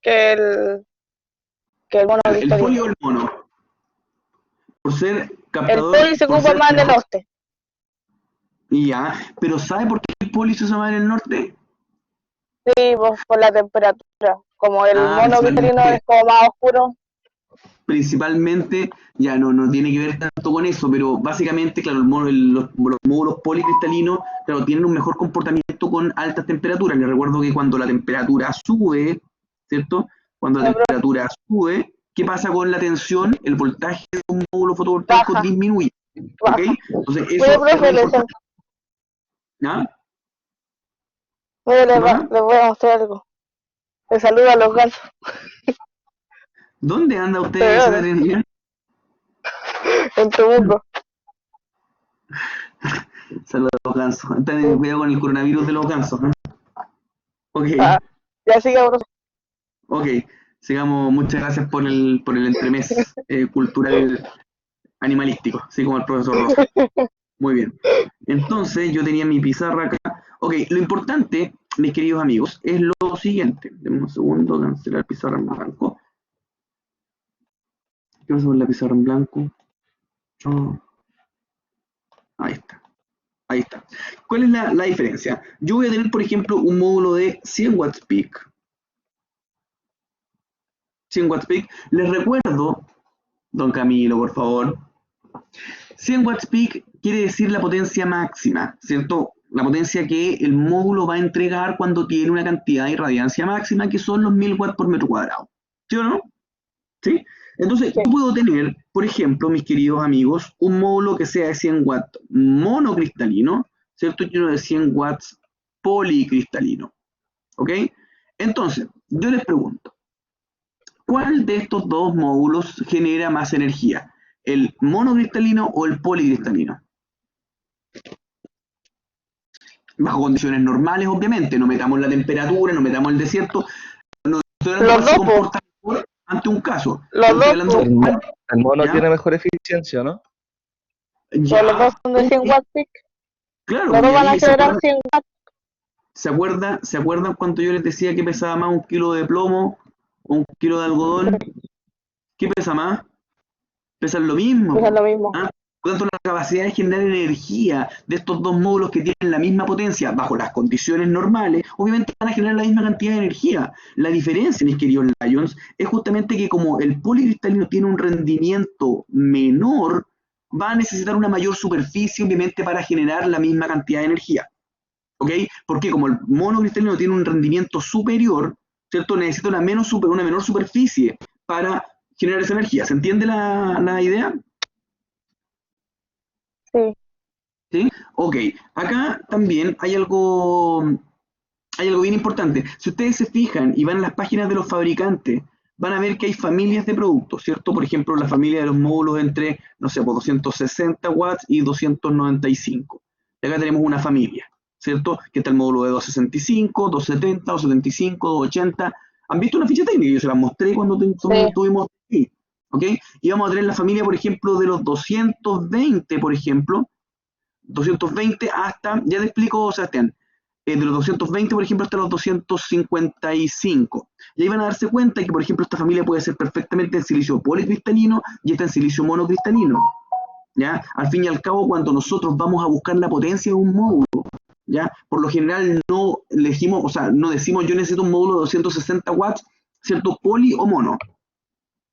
que el monocristalino. ¿El poli o el mono? Por ser captador. El poli se ocupa más en el norte. Ya, pero ¿sabe por qué el poli se usa más en el norte? Sí, por la temperatura. Como el monocristalino es como más oscuro. Principalmente, ya no tiene que ver tanto con eso, pero básicamente, claro, los módulos policristalinos, claro, tienen un mejor comportamiento con altas temperaturas. Les recuerdo que cuando la temperatura sube, ¿cierto? Cuando la temperatura sube, ¿qué pasa con la tensión? El voltaje de un módulo fotovoltaico baja, disminuye. ¿Ok? Entonces, eso ¿Ah? Les voy a mostrar algo. Le saludo a los gansos. ¿Dónde anda usted, Trinidad? En Temuco. Saludos a los gansos. Cuidado con el coronavirus de los gansos, ¿no? Ok. Ya sigamos. Ok, sigamos. Muchas gracias por el entremés cultural animalístico, así como el profesor Rosa. Muy bien. Entonces, yo tenía mi pizarra acá. Ok, lo importante, mis queridos amigos, es lo siguiente. Denme un segundo, cancelar pizarra en blanco. ¿Qué pasa con la pizarra en blanco? Oh, ahí está. Ahí está. ¿Cuál es la diferencia? Yo voy a tener, por ejemplo, un módulo de 100 watts peak. 100 watts peak. Les recuerdo, don Camilo, por favor. 100 watts peak quiere decir la potencia máxima, ¿cierto? La potencia que el módulo va a entregar cuando tiene una cantidad de irradiancia máxima, que son los 1000 watts por metro cuadrado. ¿Sí o no? ¿Sí? Entonces, yo puedo tener, por ejemplo, mis queridos amigos, un módulo que sea de 100 watts monocristalino, ¿cierto? Y uno de 100 watts policristalino. ¿Ok? Entonces, yo les pregunto, ¿cuál de estos dos módulos genera más energía? ¿El monocristalino o el policristalino? Bajo condiciones normales, obviamente, no metamos la temperatura, no metamos el desierto, no estoy hablando de cómo se comporta mejor ante un caso. El mono ¿ya? tiene mejor eficiencia, ¿no? Ya, los dos son de 100 watts peak. Claro, Los dos van a generar 100 watts. ¿Se acuerdan cuando yo les decía que pesaba más un kilo de plomo o un kilo de algodón? ¿Qué pesa más? Pesan lo mismo. Pesan lo mismo. ¿Ah? Por lo tanto, la capacidad de generar energía de estos dos módulos que tienen la misma potencia bajo las condiciones normales, obviamente van a generar la misma cantidad de energía. La diferencia, mis queridos Lions, es justamente que como el policristalino tiene un rendimiento menor, va a necesitar una mayor superficie, obviamente, para generar la misma cantidad de energía. ¿Ok? Porque como el monocristalino tiene un rendimiento superior, ¿cierto? Necesita una menor superficie para generar esa energía. ¿Se entiende la idea? Sí. ¿Sí? Ok, acá también hay algo bien importante. Si ustedes se fijan y van a las páginas de los fabricantes, van a ver que hay familias de productos, ¿cierto? Por ejemplo, la familia de los módulos entre, no sé, 260 watts y 295. Y acá tenemos una familia, ¿cierto? Que está el módulo de 265, 270, 275, 280. ¿Han visto una ficha técnica? Yo se la mostré cuando estuvimos aquí. ¿Ok? Y vamos a tener la familia, por ejemplo, de los 220, por ejemplo, 220 hasta, ya te explico, Sebastián, de los 220, por ejemplo, hasta los 255. Y ahí van a darse cuenta que, por ejemplo, esta familia puede ser perfectamente en silicio policristalino y esta en silicio monocristalino. ¿Ya? Al fin y al cabo, cuando nosotros vamos a buscar la potencia de un módulo, ¿ya? Por lo general no elegimos, o sea, no decimos yo necesito un módulo de 260 watts, ¿cierto? Poli o mono.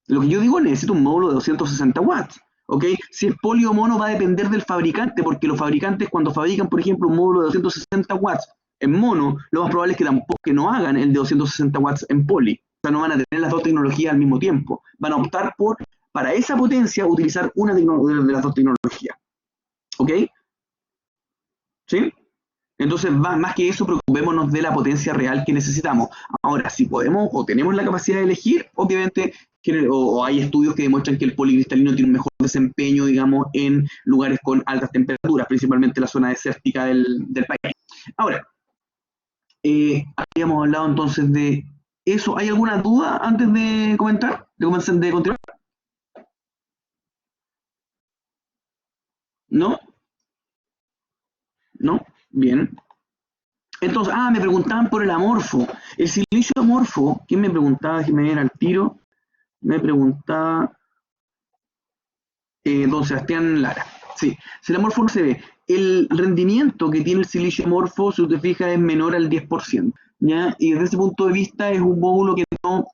Lo que yo digo, necesito un módulo de 260 watts. ¿Ok? Si es poli o mono va a depender del fabricante, porque los fabricantes cuando fabrican, por ejemplo, un módulo de 260 watts en mono, lo más probable es que no hagan el de 260 watts en poli. O sea, no van a tener las dos tecnologías al mismo tiempo. Van a optar por, para esa potencia, utilizar una de las dos tecnologías. ¿Ok? ¿Sí? Entonces, más que eso, preocupémonos de la potencia real que necesitamos. Ahora, si podemos o tenemos la capacidad de elegir, obviamente, o hay estudios que demuestran que el policristalino tiene un mejor desempeño, digamos, en lugares con altas temperaturas, principalmente la zona desértica del país. Ahora, habíamos hablado entonces de eso. ¿Hay alguna duda antes de comentar? ¿De continuar? ¿No? ¿No? Bien. Entonces, me preguntaban por el amorfo. El silicio amorfo, ¿quién me preguntaba? Déjeme ver al tiro. Me preguntaba don Sebastián Lara. Sí, si el amorfo no se ve. El rendimiento que tiene el silicio amorfo, si usted fija, es menor al 10%. ¿Ya? Y desde ese punto de vista es un módulo que no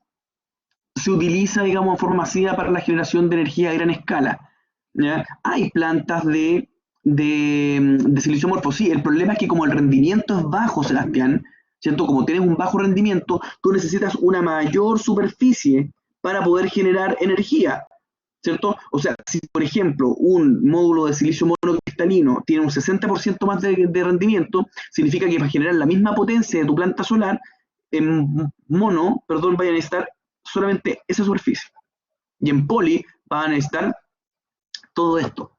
se utiliza, digamos, en forma masiva para la generación de energía a gran escala. ¿Ya? Hay plantas de silicio amorfo, sí, el problema es que como el rendimiento es bajo, Sebastián, ¿cierto? Como tienes un bajo rendimiento, tú necesitas una mayor superficie para poder generar energía, ¿cierto? O sea, si por ejemplo un módulo de silicio monocristalino tiene un 60% más de rendimiento, significa que para generar la misma potencia de tu planta solar, en mono, vayan a necesitar solamente esa superficie. Y en poli van a necesitar todo esto.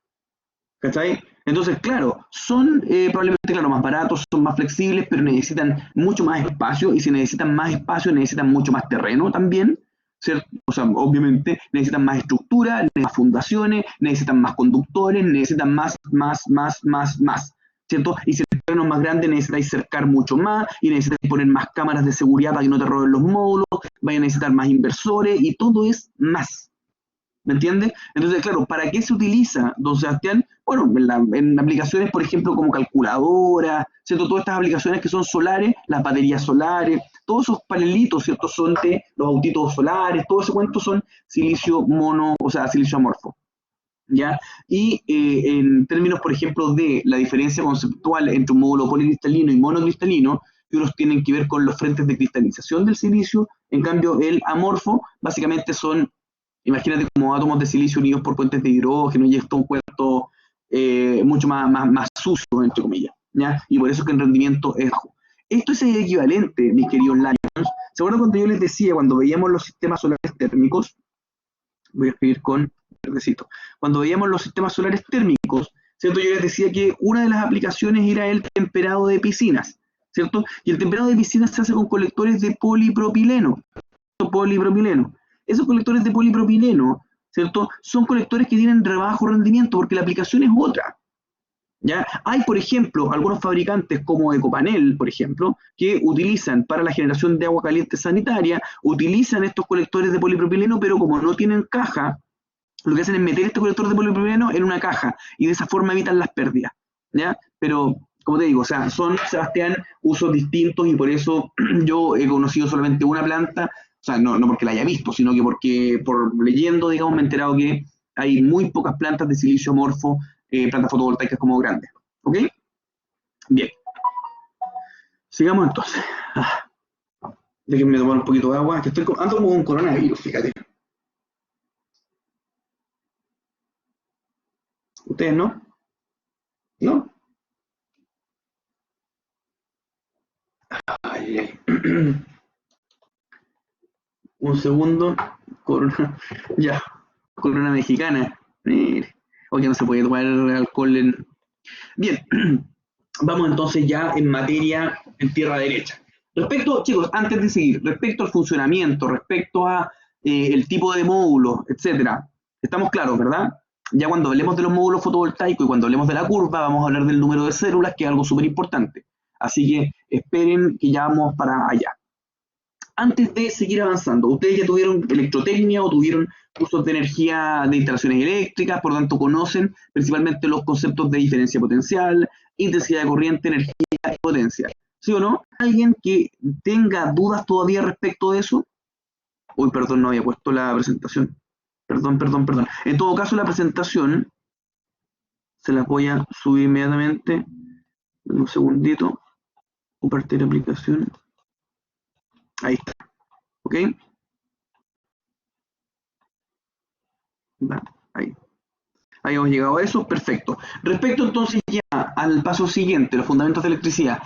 ¿Cachai? Entonces, claro, son probablemente más baratos, son más flexibles, pero necesitan mucho más espacio, y si necesitan más espacio, necesitan mucho más terreno también, ¿cierto? O sea, obviamente necesitan más estructura, necesitan más fundaciones, necesitan más conductores, necesitan más, ¿cierto? Y si el terreno es más grande, necesitáis cercar mucho más, y necesitáis poner más cámaras de seguridad para que no te roben los módulos, vayan a necesitar más inversores, y todo es más. ¿Me entiendes? Entonces, claro, ¿para qué se utiliza, don Sebastián? Bueno, en aplicaciones, por ejemplo, como calculadora, ¿cierto? Todas estas aplicaciones que son solares, las baterías solares, todos esos panelitos, ¿cierto? Son de los autitos solares, todo ese cuento son silicio mono, o sea, silicio amorfo, ¿ya? Y en términos, por ejemplo, de la diferencia conceptual entre un módulo policristalino y monocristalino, que unos tienen que ver con los frentes de cristalización del silicio, en cambio el amorfo básicamente son, imagínate como átomos de silicio unidos por puentes de hidrógeno, y esto es un cuento mucho más sucio, entre comillas, ¿ya? Y por eso es que el rendimiento es bajo. Esto es el equivalente, mis queridos Lions. ¿Se acuerdan cuando yo les decía, cuando veíamos los sistemas solares térmicos? Voy a escribir con verdecito. Cuando veíamos los sistemas solares térmicos, ¿cierto? Yo les decía que una de las aplicaciones era el temperado de piscinas, ¿cierto? Y el temperado de piscinas se hace con colectores de polipropileno. Esos colectores de polipropileno, ¿cierto? Son colectores que tienen rebajo rendimiento porque la aplicación es otra, ¿ya? Hay, por ejemplo, algunos fabricantes como Ecopanel, por ejemplo, que utilizan para la generación de agua caliente sanitaria, utilizan estos colectores de polipropileno, pero como no tienen caja, lo que hacen es meter este colector de polipropileno en una caja y de esa forma evitan las pérdidas, ¿ya? Pero, como te digo, o sea, son, Sebastián, usos distintos y por eso yo he conocido solamente una planta, o sea, no porque la haya visto, sino que porque por leyendo, digamos, me he enterado que hay muy pocas plantas de silicio amorfo, plantas fotovoltaicas como grandes, ¿ok? Bien. Sigamos entonces. Déjenme tomar un poquito de agua, que ando como con coronavirus, fíjate. ¿Ustedes no? ¿No? Ay. Un segundo. Corona. Ya. Corona mexicana. Mire. Oye, no se puede tomar alcohol en... Bien. Vamos entonces ya en materia en tierra derecha. Respecto, chicos, antes de seguir, respecto al funcionamiento, respecto a el tipo de módulo, etcétera, estamos claros, ¿verdad? Ya cuando hablemos de los módulos fotovoltaicos y cuando hablemos de la curva, vamos a hablar del número de células, que es algo súper importante. Así que esperen que ya vamos para allá. Antes de seguir avanzando, ustedes ya tuvieron electrotecnia o tuvieron cursos de energía de instalaciones eléctricas, por lo tanto conocen principalmente los conceptos de diferencia potencial, intensidad de corriente, energía y potencia. ¿Sí o no? ¿Alguien que tenga dudas todavía respecto de eso? Uy, perdón, no había puesto la presentación. Perdón. En todo caso, la presentación se la voy a subir inmediatamente. Un segundito. Compartir aplicación. Ahí está. ¿Ok? Va, ahí. Ahí hemos llegado a eso. Perfecto. Respecto entonces ya al paso siguiente, los fundamentos de electricidad.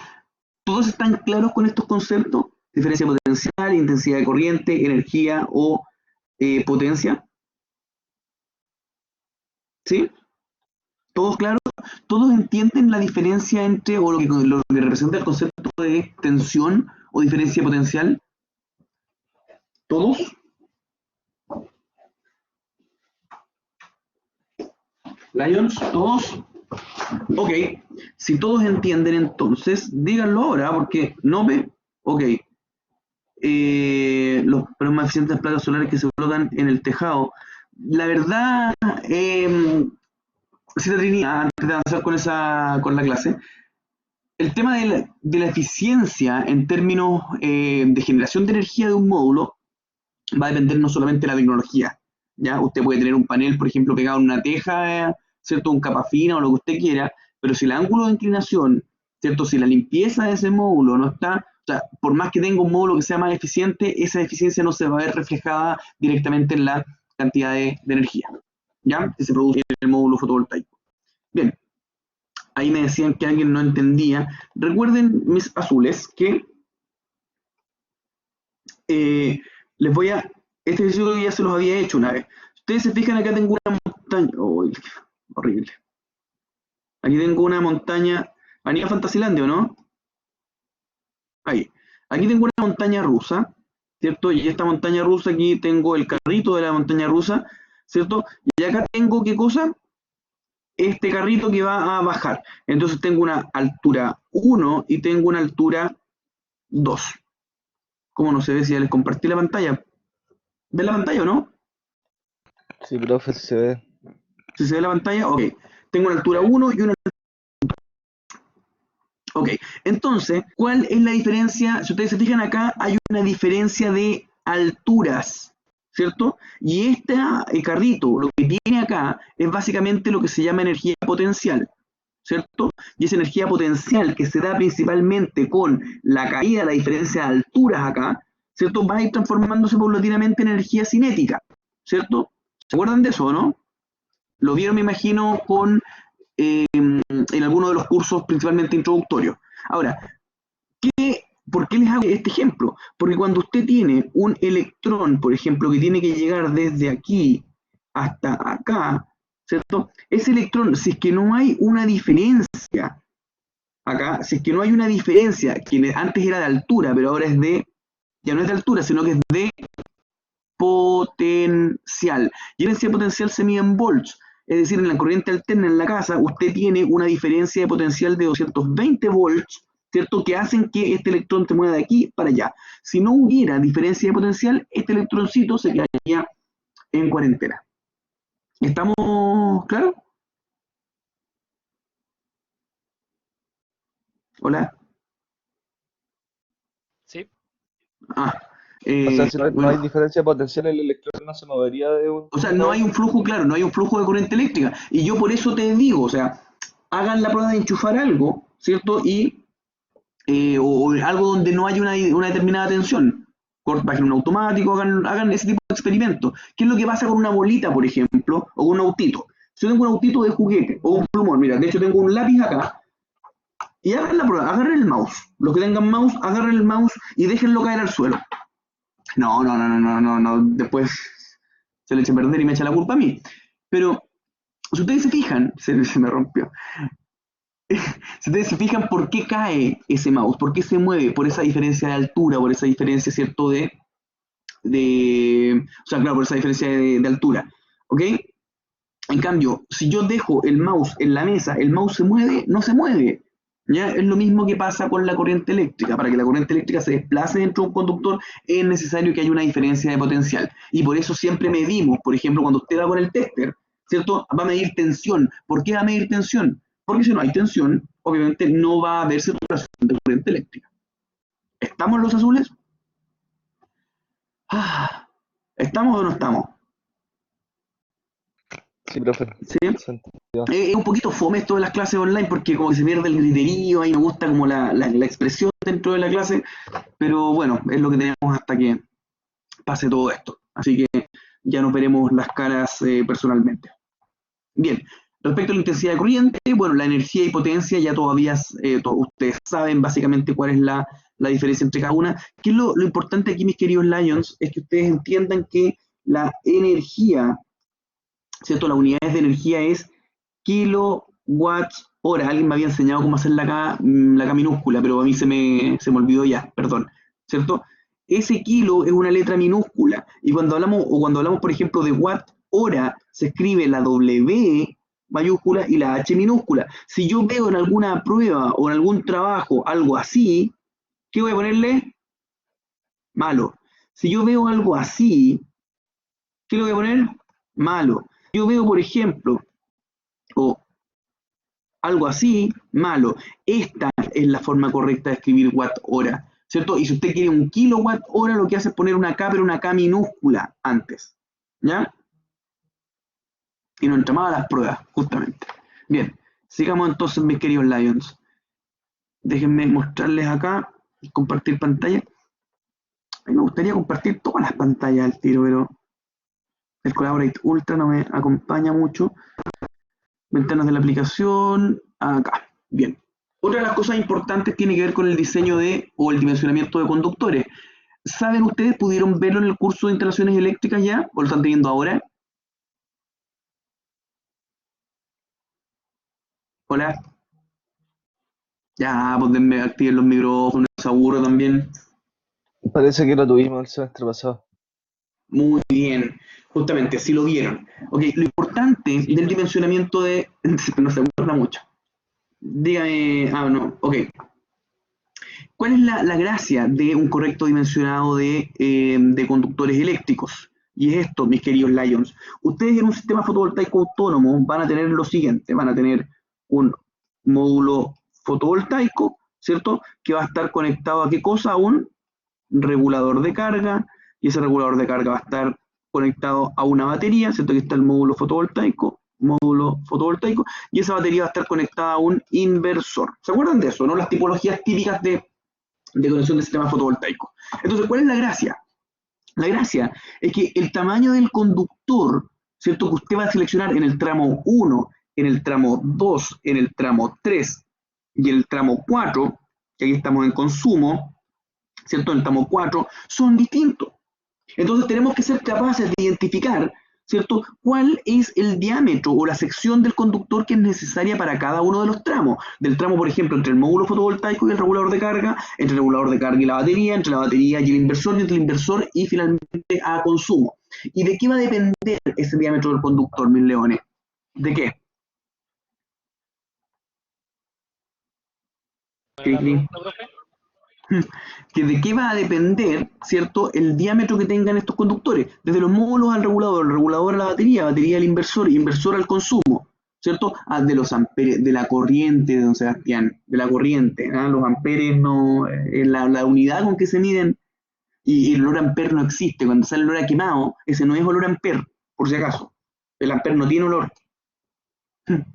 ¿Todos están claros con estos conceptos? Diferencia potencial, intensidad de corriente, energía o potencia. ¿Sí? ¿Todos claros? ¿Todos entienden la diferencia entre, o lo que representa el concepto de tensión o diferencia potencial? ¿Todos? Lions, ¿todos? Ok, si todos entienden entonces, díganlo ahora, porque no me... Ok. Los problemas más eficientes de placas solares que se colocan en el tejado. La verdad, Cita Trinidad, antes de avanzar con la clase, el tema de la eficiencia en términos de generación de energía de un módulo va a depender no solamente de la tecnología, ¿ya? Usted puede tener un panel, por ejemplo, pegado en una teja, ¿cierto? Un capa fina o lo que usted quiera, pero si el ángulo de inclinación, ¿cierto? Si la limpieza de ese módulo no está, o sea, por más que tenga un módulo que sea más eficiente, esa eficiencia no se va a ver reflejada directamente en la cantidad de energía, ¿ya? Que se produce en el módulo fotovoltaico. Bien, ahí me decían que alguien no entendía. Recuerden, mis azules, que les voy a... Este ejercicio ya se los había hecho una vez. Ustedes se fijan, acá tengo una montaña... ¡Oh, horrible! Aquí tengo una montaña... ¿Venía Fantasilandia o no? Ahí. Aquí tengo una montaña rusa, ¿cierto? Y esta montaña rusa, aquí tengo el carrito de la montaña rusa, ¿cierto? Y acá tengo, ¿qué cosa? Este carrito que va a bajar. Entonces tengo una altura 1 y tengo una altura 2. ¿Cómo no se ve si ya les compartí la pantalla? ¿Ven la pantalla o no? Sí, profe, sí se ve. ¿Si se ve la pantalla? Ok. Tengo una altura 1 y una... Ok. Entonces, ¿cuál es la diferencia? Si ustedes se fijan acá, hay una diferencia de alturas, ¿cierto? Y este carrito, lo que tiene acá, es básicamente lo que se llama energía potencial, ¿cierto? Y esa energía potencial que se da principalmente con la caída, la diferencia de alturas acá, ¿cierto? Va a ir transformándose paulatinamente en energía cinética, ¿cierto? ¿Se acuerdan de eso, no? Lo vieron, me imagino, en alguno de los cursos principalmente introductorios. Ahora, ¿por qué les hago este ejemplo? Porque cuando usted tiene un electrón, por ejemplo, que tiene que llegar desde aquí hasta acá, ¿cierto? Ese electrón, si es que no hay una diferencia acá, si es que no hay una diferencia, que antes era de altura, pero ahora ya no es de altura, sino que es de potencial. Y la diferencia de potencial se mide en volts. Es decir, en la corriente alterna en la casa, usted tiene una diferencia de potencial de 220 volts, ¿cierto? Que hacen que este electrón se mueva de aquí para allá. Si no hubiera diferencia de potencial, este electroncito se quedaría en cuarentena. ¿Estamos claros? Hola. Sí, Ah, O sea, si no hay bueno, diferencia potencial, el electrón no se movería de un o sea, punto a no hay un otro. flujo, claro, no hay un flujo de corriente eléctrica. Y yo por eso te digo, o sea, hagan la prueba de enchufar algo, ¿cierto? O algo donde no haya una determinada tensión. Bajen un automático, hagan ese tipo de experimentos. ¿Qué es lo que pasa con una bolita, por ejemplo, o un autito? Si yo tengo un autito de juguete o un plumón, mira, de hecho tengo un lápiz acá, y hagan la prueba, agarren el mouse. Los que tengan mouse, agarren el mouse y déjenlo caer al suelo. No, después se le echa a perder y me echa la culpa a mí. Pero si ustedes se fijan, se me rompió. Si ustedes se fijan por qué cae ese mouse, por qué se mueve, por esa diferencia de altura, por esa diferencia, ¿cierto? O sea, claro, por esa diferencia de altura, ¿ok? En cambio, si yo dejo el mouse en la mesa, el mouse se mueve, no se mueve. ¿Ya? Es lo mismo que pasa con la corriente eléctrica. Para que la corriente eléctrica se desplace dentro de un conductor es necesario que haya una diferencia de potencial. Y por eso siempre medimos, por ejemplo, cuando usted va con el tester, ¿cierto? Va a medir tensión. ¿Por qué va a medir tensión? Porque si no hay tensión, obviamente no va a haber circulación de corriente eléctrica. ¿Estamos los azules? Ah, ¿estamos o no estamos? Sí, profe. ¿Sí? Sentido. Es un poquito fome esto de las clases online porque como que se pierde el griterío, ahí me gusta como la expresión dentro de la clase, pero bueno, es lo que tenemos hasta que pase todo esto. Así que ya nos veremos las caras personalmente. Bien, respecto a la intensidad de corriente, bueno, la energía y potencia ya todavía ustedes saben básicamente cuál es la diferencia entre cada una. ¿Qué es lo importante aquí, mis queridos Lions? Es que ustedes entiendan que la energía, ¿cierto? Las unidades de energía es kilowatts hora. Alguien me había enseñado cómo hacer la K minúscula, pero a mí se me olvidó ya, perdón, ¿cierto? Ese kilo es una letra minúscula. Y cuando hablamos, por ejemplo, de watt hora, se escribe la W mayúscula y la H minúscula. Si yo veo en alguna prueba o en algún trabajo algo así, ¿qué voy a ponerle? Malo. Si yo veo algo así, ¿qué le voy a poner? Malo. Yo veo, por ejemplo, o algo así, malo. Esta es la forma correcta de escribir watt hora, ¿cierto? Y si usted quiere un kilowatt hora, lo que hace es poner una K, pero una K minúscula antes, ¿ya? Y no entra más a las pruebas, justamente. Bien, sigamos entonces, mis queridos Lions. Déjenme mostrarles acá, compartir pantalla. A mí me gustaría compartir todas las pantallas al tiro, pero el Collaborate Ultra no me acompaña mucho. Ventanas de la aplicación, acá. Bien. Otra de las cosas importantes tiene que ver con el diseño o el dimensionamiento de conductores. ¿Saben ustedes, pudieron verlo en el curso de instalaciones eléctricas ya? ¿O lo están teniendo ahora? Hola. Ya, pues denme, activen los micrófonos, se aburre también. Parece que lo tuvimos el semestre pasado. Muy bien, justamente, sí lo vieron. Ok, lo importante del dimensionamiento de... No se acuerda mucho. Dígame... Ah, no, ok. ¿Cuál es la gracia de un correcto dimensionado de conductores eléctricos? Y es esto, mis queridos Lions. Ustedes en un sistema fotovoltaico autónomo van a tener lo siguiente, van a tener un módulo fotovoltaico, ¿cierto? Que va a estar conectado a qué cosa? A un regulador de carga, y ese regulador de carga va a estar conectado a una batería, ¿cierto? Aquí está el módulo fotovoltaico, y esa batería va a estar conectada a un inversor. ¿Se acuerdan de eso, no? Las tipologías típicas de conexión de sistemas fotovoltaicos. Entonces, ¿cuál es la gracia? La gracia es que el tamaño del conductor, ¿cierto? Que usted va a seleccionar en el tramo 1, en el tramo 2, en el tramo 3 y en el tramo 4, que aquí estamos en consumo, ¿cierto? En el tramo 4, son distintos. Entonces tenemos que ser capaces de identificar, ¿cierto? ¿Cuál es el diámetro o la sección del conductor que es necesaria para cada uno de los tramos? Del tramo, por ejemplo, entre el módulo fotovoltaico y el regulador de carga, entre el regulador de carga y la batería, entre la batería y el inversor, y entre el inversor y finalmente a consumo. ¿Y de qué va a depender ese diámetro del conductor, mis leones? ¿De qué? Que de qué va a depender, ¿cierto?, el diámetro que tengan estos conductores, desde los módulos al regulador a la batería al inversor, inversor al consumo, ¿cierto? De los amperes, de la corriente, don Sebastián, de la corriente, ¿no? Los amperes no, la unidad con que se miden, y el olor a amper no existe. Cuando sale el olor a quemado, ese no es olor a amper, por si acaso. El amper no tiene olor.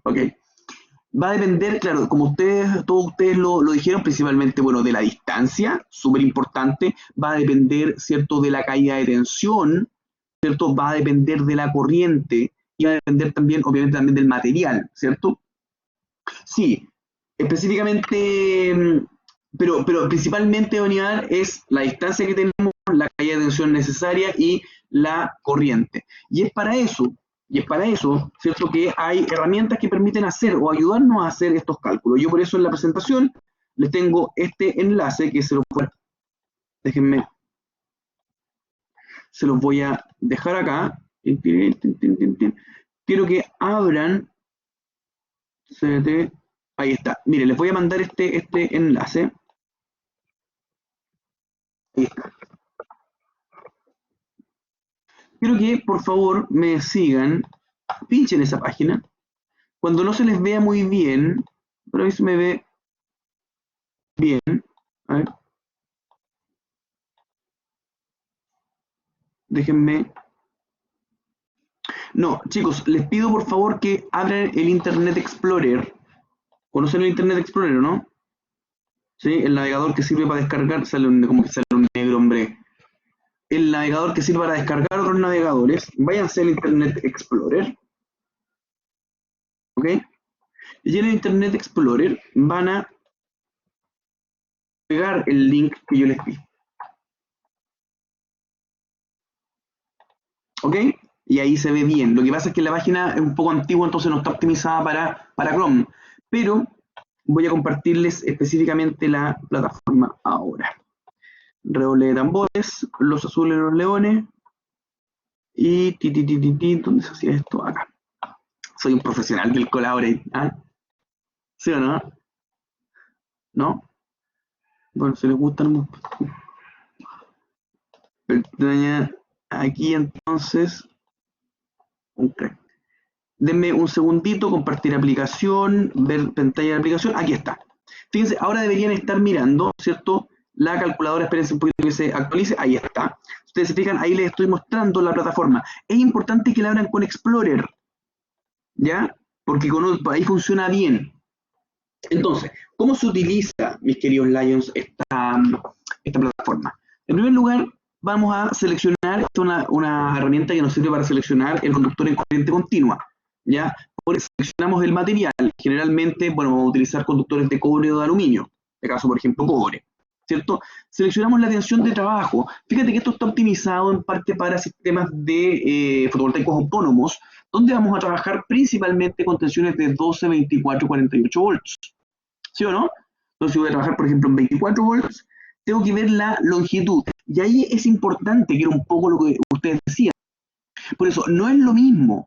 Ok. Va a depender, claro, como todos ustedes lo dijeron, principalmente, bueno, de la distancia, súper importante, va a depender, ¿cierto?, de la caída de tensión, ¿cierto?, va a depender de la corriente, y va a depender también, obviamente, también del material, ¿cierto? Sí, específicamente, pero principalmente, Oniar, es la distancia que tenemos, la caída de tensión necesaria y la corriente. Y es para eso, ¿cierto?, que hay herramientas que permiten hacer o ayudarnos a hacer estos cálculos. Yo por eso en la presentación les tengo este enlace que se los voy a dejar acá. Quiero que abran. Ahí está. Miren, les voy a mandar este enlace. Ahí está. Quiero que, por favor, me sigan, pinchen esa página. Cuando no se les vea muy bien, pero a mí se me ve bien. A ver. Déjenme. No, chicos, les pido por favor que abran el Internet Explorer. ¿Conocen el Internet Explorer, no? Sí, el navegador que sirve para descargar, como que sale un negro, hombre. El navegador que sirve para descargar otros navegadores. Váyanse al Internet Explorer. ¿Ok? Y en el Internet Explorer van a pegar el link que yo les di. ¿Ok? Y ahí se ve bien. Lo que pasa es que la página es un poco antigua, entonces no está optimizada para Chrome. Pero voy a compartirles específicamente la plataforma ahora. Redoble de tambores, los azules, los leones. Y ¿dónde se hacía esto? Acá. Soy un profesional del Collaborate. ¿Ah? ¿Sí o no? ¿No? Bueno, si les gustan. Aquí entonces. Okay. Denme un segundito, compartir aplicación, ver pantalla de aplicación. Aquí está. Fíjense, ahora deberían estar mirando, ¿cierto? La calculadora, espérense un poquito que se actualice. Ahí está. Ustedes se fijan, ahí les estoy mostrando la plataforma. Es importante que la abran con Explorer, ¿ya? Porque ahí funciona bien. Entonces, ¿cómo se utiliza, mis queridos Lions, esta plataforma? En primer lugar, vamos a seleccionar una herramienta que nos sirve para seleccionar el conductor en corriente continua, ¿ya? Por eso seleccionamos el material. Generalmente, bueno, vamos a utilizar conductores de cobre o de aluminio, en este caso, por ejemplo, cobre, ¿cierto? Seleccionamos la tensión de trabajo. Fíjate que esto está optimizado en parte para sistemas de fotovoltaicos autónomos, donde vamos a trabajar principalmente con tensiones de 12, 24, 48 volts. ¿Sí o no? Entonces, si voy a trabajar, por ejemplo, en 24 volts, tengo que ver la longitud. Y ahí es importante, que era un poco lo que ustedes decían. Por eso, no es lo mismo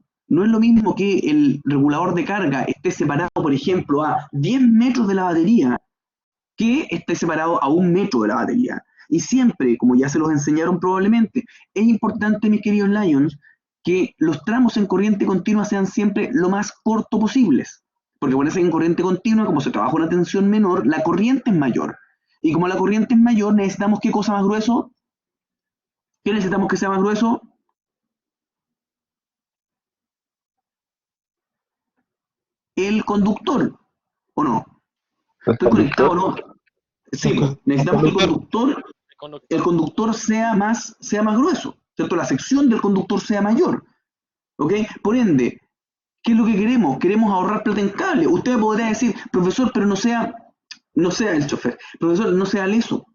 que el regulador de carga esté separado, por ejemplo, a 10 metros de la batería, que esté separado a 1 metro de la batería. Y siempre, como ya se los enseñaron probablemente, es importante, mis queridos Lions, que los tramos en corriente continua sean siempre lo más corto posibles. Porque por eso en corriente continua, como se trabaja una tensión menor, la corriente es mayor. Y como la corriente es mayor, necesitamos ¿qué cosa más grueso? ¿Qué necesitamos que sea más grueso? El conductor, ¿o no? ¿El ¿Estoy conectado o conductor? no? Sí, necesitamos que el conductor sea más grueso, ¿cierto? La sección del conductor sea mayor, ¿ok? Por ende, ¿qué es lo que queremos? Queremos ahorrar plata en cable. Usted podrá decir, profesor, pero no sea el chofer, profesor, no sea leso.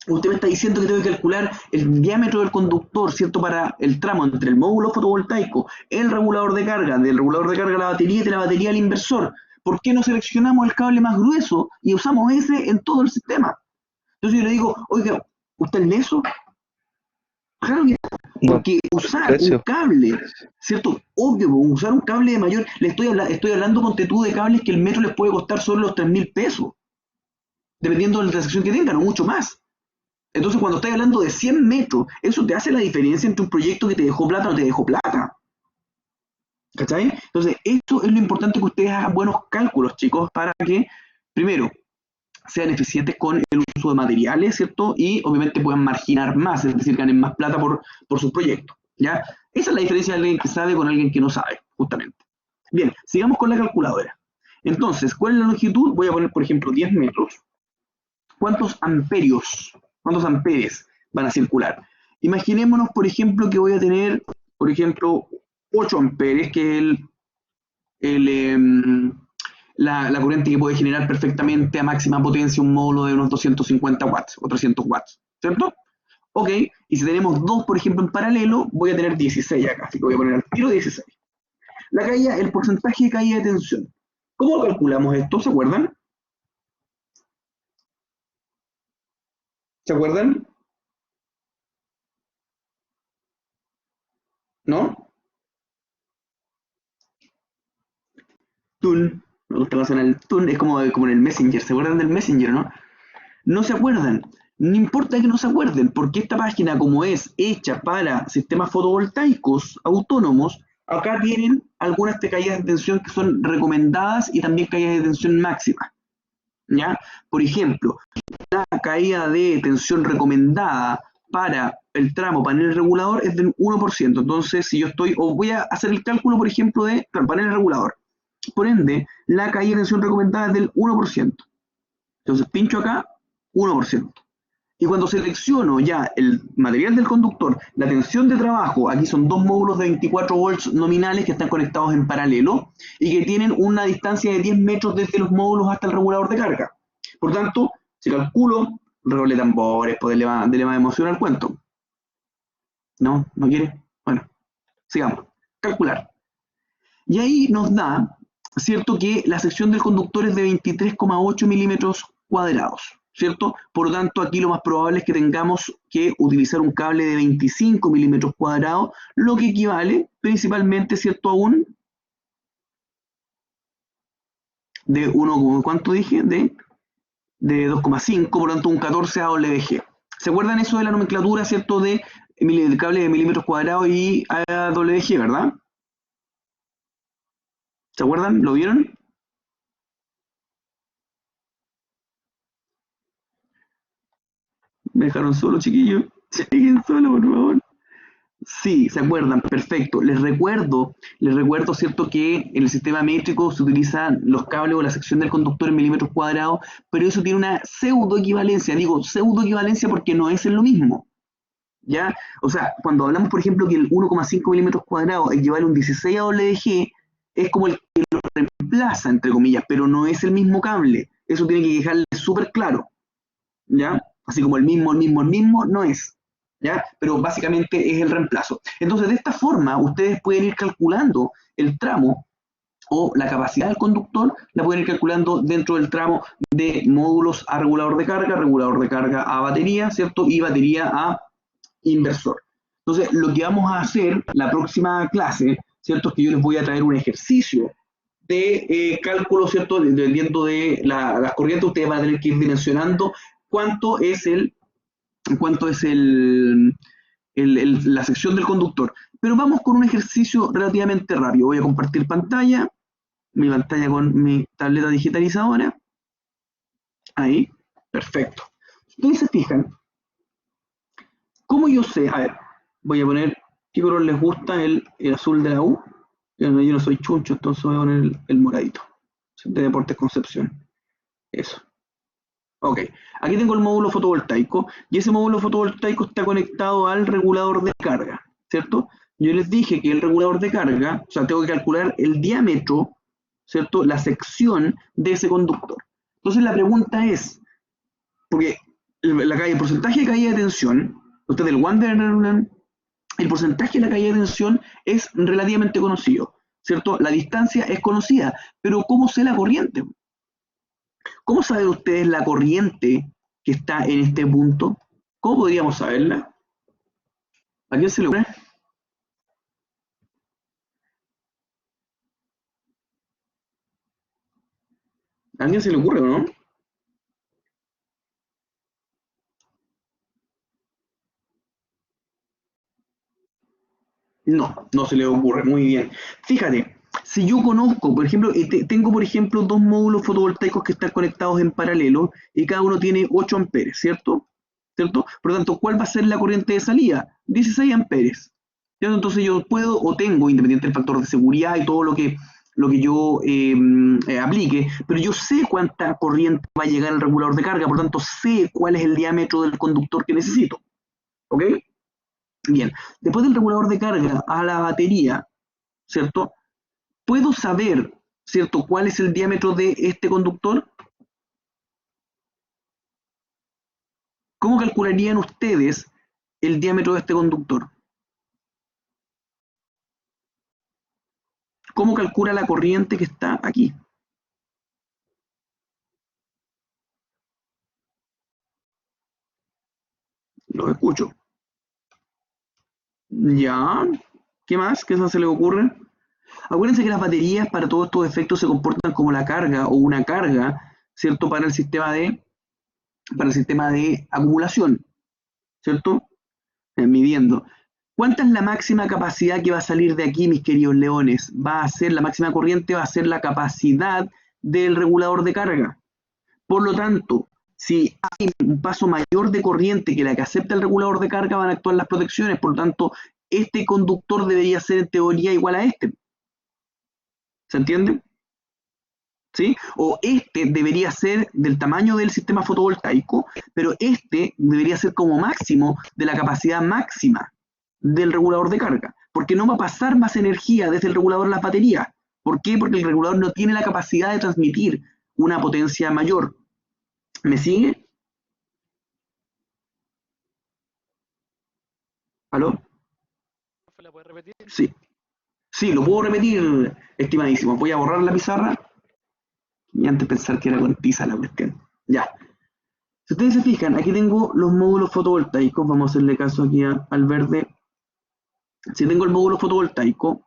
Usted me está diciendo que tengo que calcular el diámetro del conductor, ¿cierto? Para el tramo entre el módulo fotovoltaico, el regulador de carga, del regulador de carga a la batería y de la batería al inversor. ¿Por qué no seleccionamos el cable más grueso y usamos ese en todo el sistema? Entonces yo le digo, oiga, ¿usted es leso? Claro que No, porque usar un precio. cable, ¿cierto? Obvio, usar un cable de mayor, estoy hablando con tú de cables que el metro les puede costar solo los 3.000 pesos, dependiendo de la transacción que tengan, o mucho más. Entonces, cuando estás hablando de 100 metros, eso te hace la diferencia entre un proyecto que te dejó plata o no te dejó plata. ¿Cachai? Entonces, esto es lo importante, que ustedes hagan buenos cálculos, chicos, para que, primero, sean eficientes con el uso de materiales, ¿cierto? Y obviamente puedan marginar más, es decir, ganen más plata por sus proyectos, ¿ya? Esa es la diferencia de alguien que sabe con alguien que no sabe, justamente. Bien, sigamos con la calculadora. Entonces, ¿cuál es la longitud? Voy a poner, por ejemplo, 10 metros. ¿Cuántos amperios, cuántos amperes van a circular? Imaginémonos, por ejemplo, que voy a tener, por ejemplo, 8 amperes, que es la corriente que puede generar perfectamente a máxima potencia un módulo de unos 250 watts o 300 watts, ¿cierto? Ok, y si tenemos dos, por ejemplo, en paralelo, voy a tener 16 acá, así que voy a poner al tiro 16. La caída, el porcentaje de caída de tensión. ¿Cómo calculamos esto? ¿Se acuerdan? ¿Se acuerdan? ¿No? Tun, me gusta más sonar el tun, es como en el Messenger, ¿se acuerdan del Messenger, no? No se acuerdan, no importa que no se acuerden, porque esta página, como es hecha para sistemas fotovoltaicos autónomos, acá tienen algunas caídas de tensión que son recomendadas y también caídas de tensión máxima, ¿ya? Por ejemplo, la caída de tensión recomendada para el tramo panel regulador es del 1%, entonces si yo voy a hacer el cálculo, por ejemplo, de panel regulador. Por ende, la caída de tensión recomendada es del 1%. Entonces pincho acá, 1%. Y cuando selecciono ya el material del conductor, la tensión de trabajo, aquí son dos módulos de 24 volts nominales que están conectados en paralelo y que tienen una distancia de 10 metros desde los módulos hasta el regulador de carga. Por tanto, si calculo, redoble de tambores, pues dele más emoción al cuento. ¿No? ¿No quiere? Bueno, sigamos. Calcular. Y ahí nos da, ¿cierto?, que la sección del conductor es de 23,8 milímetros cuadrados, ¿cierto? Por lo tanto, aquí lo más probable es que tengamos que utilizar un cable de 25 milímetros cuadrados, lo que equivale principalmente, ¿cierto?, a un de 1, ¿cuánto dije? De 2,5, por lo tanto un 14 AWG. ¿Se acuerdan eso de la nomenclatura, ¿cierto?, de cable de milímetros cuadrados y AWG, ¿verdad? ¿Se acuerdan? ¿Lo vieron? Me dejaron solo, chiquillos. Lleguen solo, por favor. Sí, se acuerdan, perfecto. Les recuerdo, ¿cierto?, que en el sistema métrico se utilizan los cables o la sección del conductor en milímetros cuadrados, pero eso tiene una pseudo equivalencia. Digo pseudo equivalencia porque no es lo mismo, ¿ya? O sea, cuando hablamos, por ejemplo, que el 1,5 milímetros cuadrados equivale a un 16 AWG, es como el que lo reemplaza, entre comillas, pero no es el mismo cable. Eso tiene que dejarle súper claro, ¿ya? Así como el mismo, no es, ¿ya? Pero básicamente es el reemplazo. Entonces, de esta forma, ustedes pueden ir calculando el tramo o la capacidad del conductor, la pueden ir calculando dentro del tramo de módulos a regulador de carga a batería, ¿cierto? Y batería a inversor. Entonces, lo que vamos a hacer la próxima clase, ¿cierto?, es que yo les voy a traer un ejercicio de cálculo, ¿cierto?, dependiendo de las corrientes, ustedes van a tener que ir dimensionando cuánto es el en cuanto es la sección del conductor. Pero vamos con un ejercicio relativamente rápido. Voy a compartir pantalla, mi pantalla con mi tableta digitalizadora. Ahí, perfecto. Si ustedes se fijan, ¿cómo yo sé? A ver, voy a poner, ¿qué color les gusta? El azul de la U. Yo no soy chuncho, entonces voy a poner el moradito. De Deportes Concepción. Eso. Ok, aquí tengo el módulo fotovoltaico y ese módulo fotovoltaico está conectado al regulador de carga, ¿cierto? Yo les dije que el regulador de carga, o sea, tengo que calcular el diámetro, ¿cierto? La sección de ese conductor. Entonces la pregunta es, porque el porcentaje de caída de tensión, usted del Wanderer, el porcentaje de la caída de tensión es relativamente conocido, ¿cierto? La distancia es conocida, pero ¿cómo sé la corriente? ¿Cómo saben ustedes la corriente que está en este punto? ¿Cómo podríamos saberla? ¿A quién se le ocurre? ¿A alguien se le ocurre o no? No, no se le ocurre. Muy bien. Fíjate, si yo conozco, por ejemplo, tengo por ejemplo dos módulos fotovoltaicos que están conectados en paralelo y cada uno tiene 8 amperes, ¿cierto? ¿Cierto? Por lo tanto, ¿cuál va a ser la corriente de salida? 16 amperes. ¿Cierto? Entonces yo puedo o tengo, independiente del factor de seguridad y todo lo que yo aplique, pero yo sé cuánta corriente va a llegar al regulador de carga, por lo tanto sé cuál es el diámetro del conductor que necesito. ¿Ok? Bien, después del regulador de carga a la batería, ¿cierto? ¿Puedo saber, ¿cierto?, cuál es el diámetro de este conductor? ¿Cómo calcularían ustedes el diámetro de este conductor? ¿Cómo calcula la corriente que está aquí? Los escucho. Ya, ¿qué más? ¿Qué más se le ocurre? Acuérdense que las baterías para todos estos efectos se comportan como la carga o una carga, ¿cierto? Para el sistema de acumulación, ¿cierto? Midiendo. ¿Cuánta es la máxima capacidad que va a salir de aquí, mis queridos leones? Va a ser la máxima corriente, va a ser la capacidad del regulador de carga. Por lo tanto, si hay un paso mayor de corriente que la que acepta el regulador de carga, van a actuar las protecciones. Por lo tanto, este conductor debería ser en teoría igual a este. ¿Se entiende? ¿Sí? O este debería ser del tamaño del sistema fotovoltaico, pero este debería ser como máximo de la capacidad máxima del regulador de carga, porque no va a pasar más energía desde el regulador a las baterías. ¿Por qué? Porque el regulador no tiene la capacidad de transmitir una potencia mayor. ¿Me sigue? ¿Aló? ¿La puedes repetir? Sí. Sí, lo puedo repetir, estimadísimo. Voy a borrar la pizarra y antes pensar que era con tiza la cuestión. Ya. Si ustedes se fijan, aquí tengo los módulos fotovoltaicos. Vamos a hacerle caso aquí al verde. Si tengo el módulo fotovoltaico,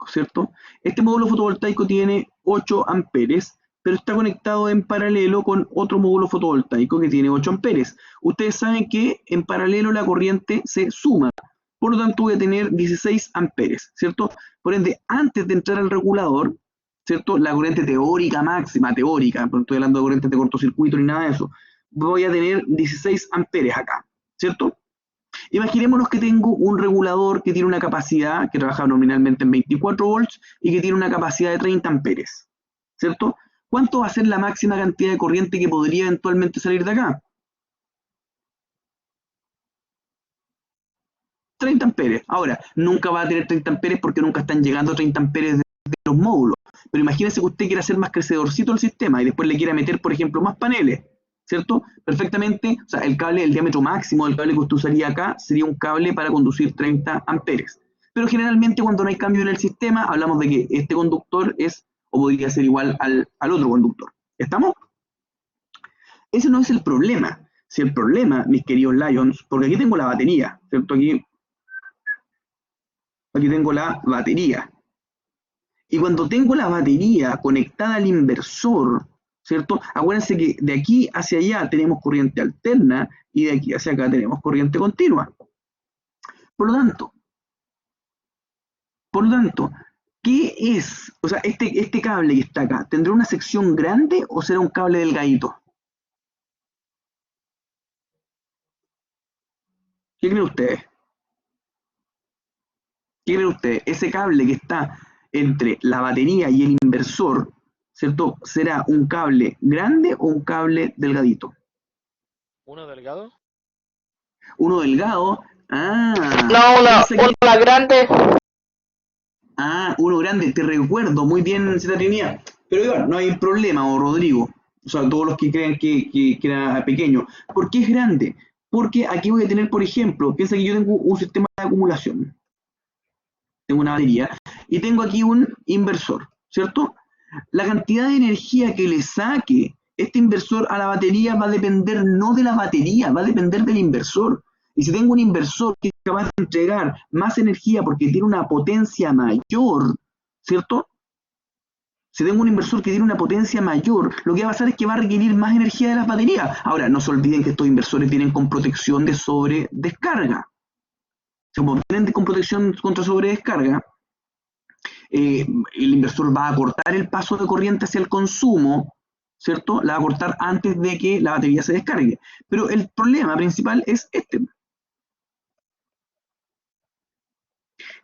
¿cierto? Este módulo fotovoltaico tiene 8 amperes, pero está conectado en paralelo con otro módulo fotovoltaico que tiene 8 amperes. Ustedes saben que en paralelo la corriente se suma, por lo tanto voy a tener 16 amperes, ¿cierto? Por ende, antes de entrar al regulador, ¿cierto? La corriente teórica máxima, teórica, no estoy hablando de corrientes de cortocircuito ni nada de eso, voy a tener 16 amperes acá, ¿cierto? Imaginémonos que tengo un regulador que tiene una capacidad, que trabaja nominalmente en 24 volts y que tiene una capacidad de 30 amperes, ¿cierto? ¿Cuánto va a ser la máxima cantidad de corriente que podría eventualmente salir de acá? 30 amperes. Ahora, nunca va a tener 30 amperes porque nunca están llegando a 30 amperes de los módulos. Pero imagínese que usted quiere hacer más crecedorcito el sistema y después le quiera meter, por ejemplo, más paneles, ¿cierto? Perfectamente, o sea, el cable, el diámetro máximo del cable que usted usaría acá sería un cable para conducir 30 amperes. Pero generalmente cuando no hay cambio en el sistema, hablamos de que este conductor es, o podría ser igual al otro conductor. ¿Estamos? Ese no es el problema. Si el problema, mis queridos Lions, porque aquí tengo la batería, ¿cierto? Aquí tengo la batería. Y cuando tengo la batería conectada al inversor, ¿cierto? Acuérdense que de aquí hacia allá tenemos corriente alterna y de aquí hacia acá tenemos corriente continua. Por lo tanto, ¿qué es? O sea, este cable que está acá, ¿tendrá una sección grande o será un cable delgadito? ¿Qué creen ustedes? ¿Qué creen ustedes? Ese cable que está entre la batería y el inversor, ¿cierto? ¿Será un cable grande o un cable delgadito? ¿Uno delgado? Uno delgado. No, Piensa que- una grande. uno grande, te recuerdo, muy bien, Zeta Trinidad. Pero igual, no hay problema, o Rodrigo. O sea, todos los que crean que era pequeño. ¿Por qué es grande? Porque aquí voy a tener, por ejemplo, piensa que yo tengo un sistema de acumulación. Tengo una batería y tengo aquí un inversor, ¿cierto? La cantidad de energía que le saque este inversor a la batería va a depender no de la batería, va a depender del inversor. Y si tengo un inversor que es capaz de entregar más energía porque tiene una potencia mayor, ¿cierto? Si tengo un inversor que tiene una potencia mayor, lo que va a pasar es que va a requerir más energía de las baterías. Ahora, no se olviden que estos inversores vienen con protección de sobredescarga. Como vienen con protección contra sobredescarga, el inversor va a cortar el paso de corriente hacia el consumo, ¿cierto? La va a cortar antes de que la batería se descargue. Pero el problema principal es este.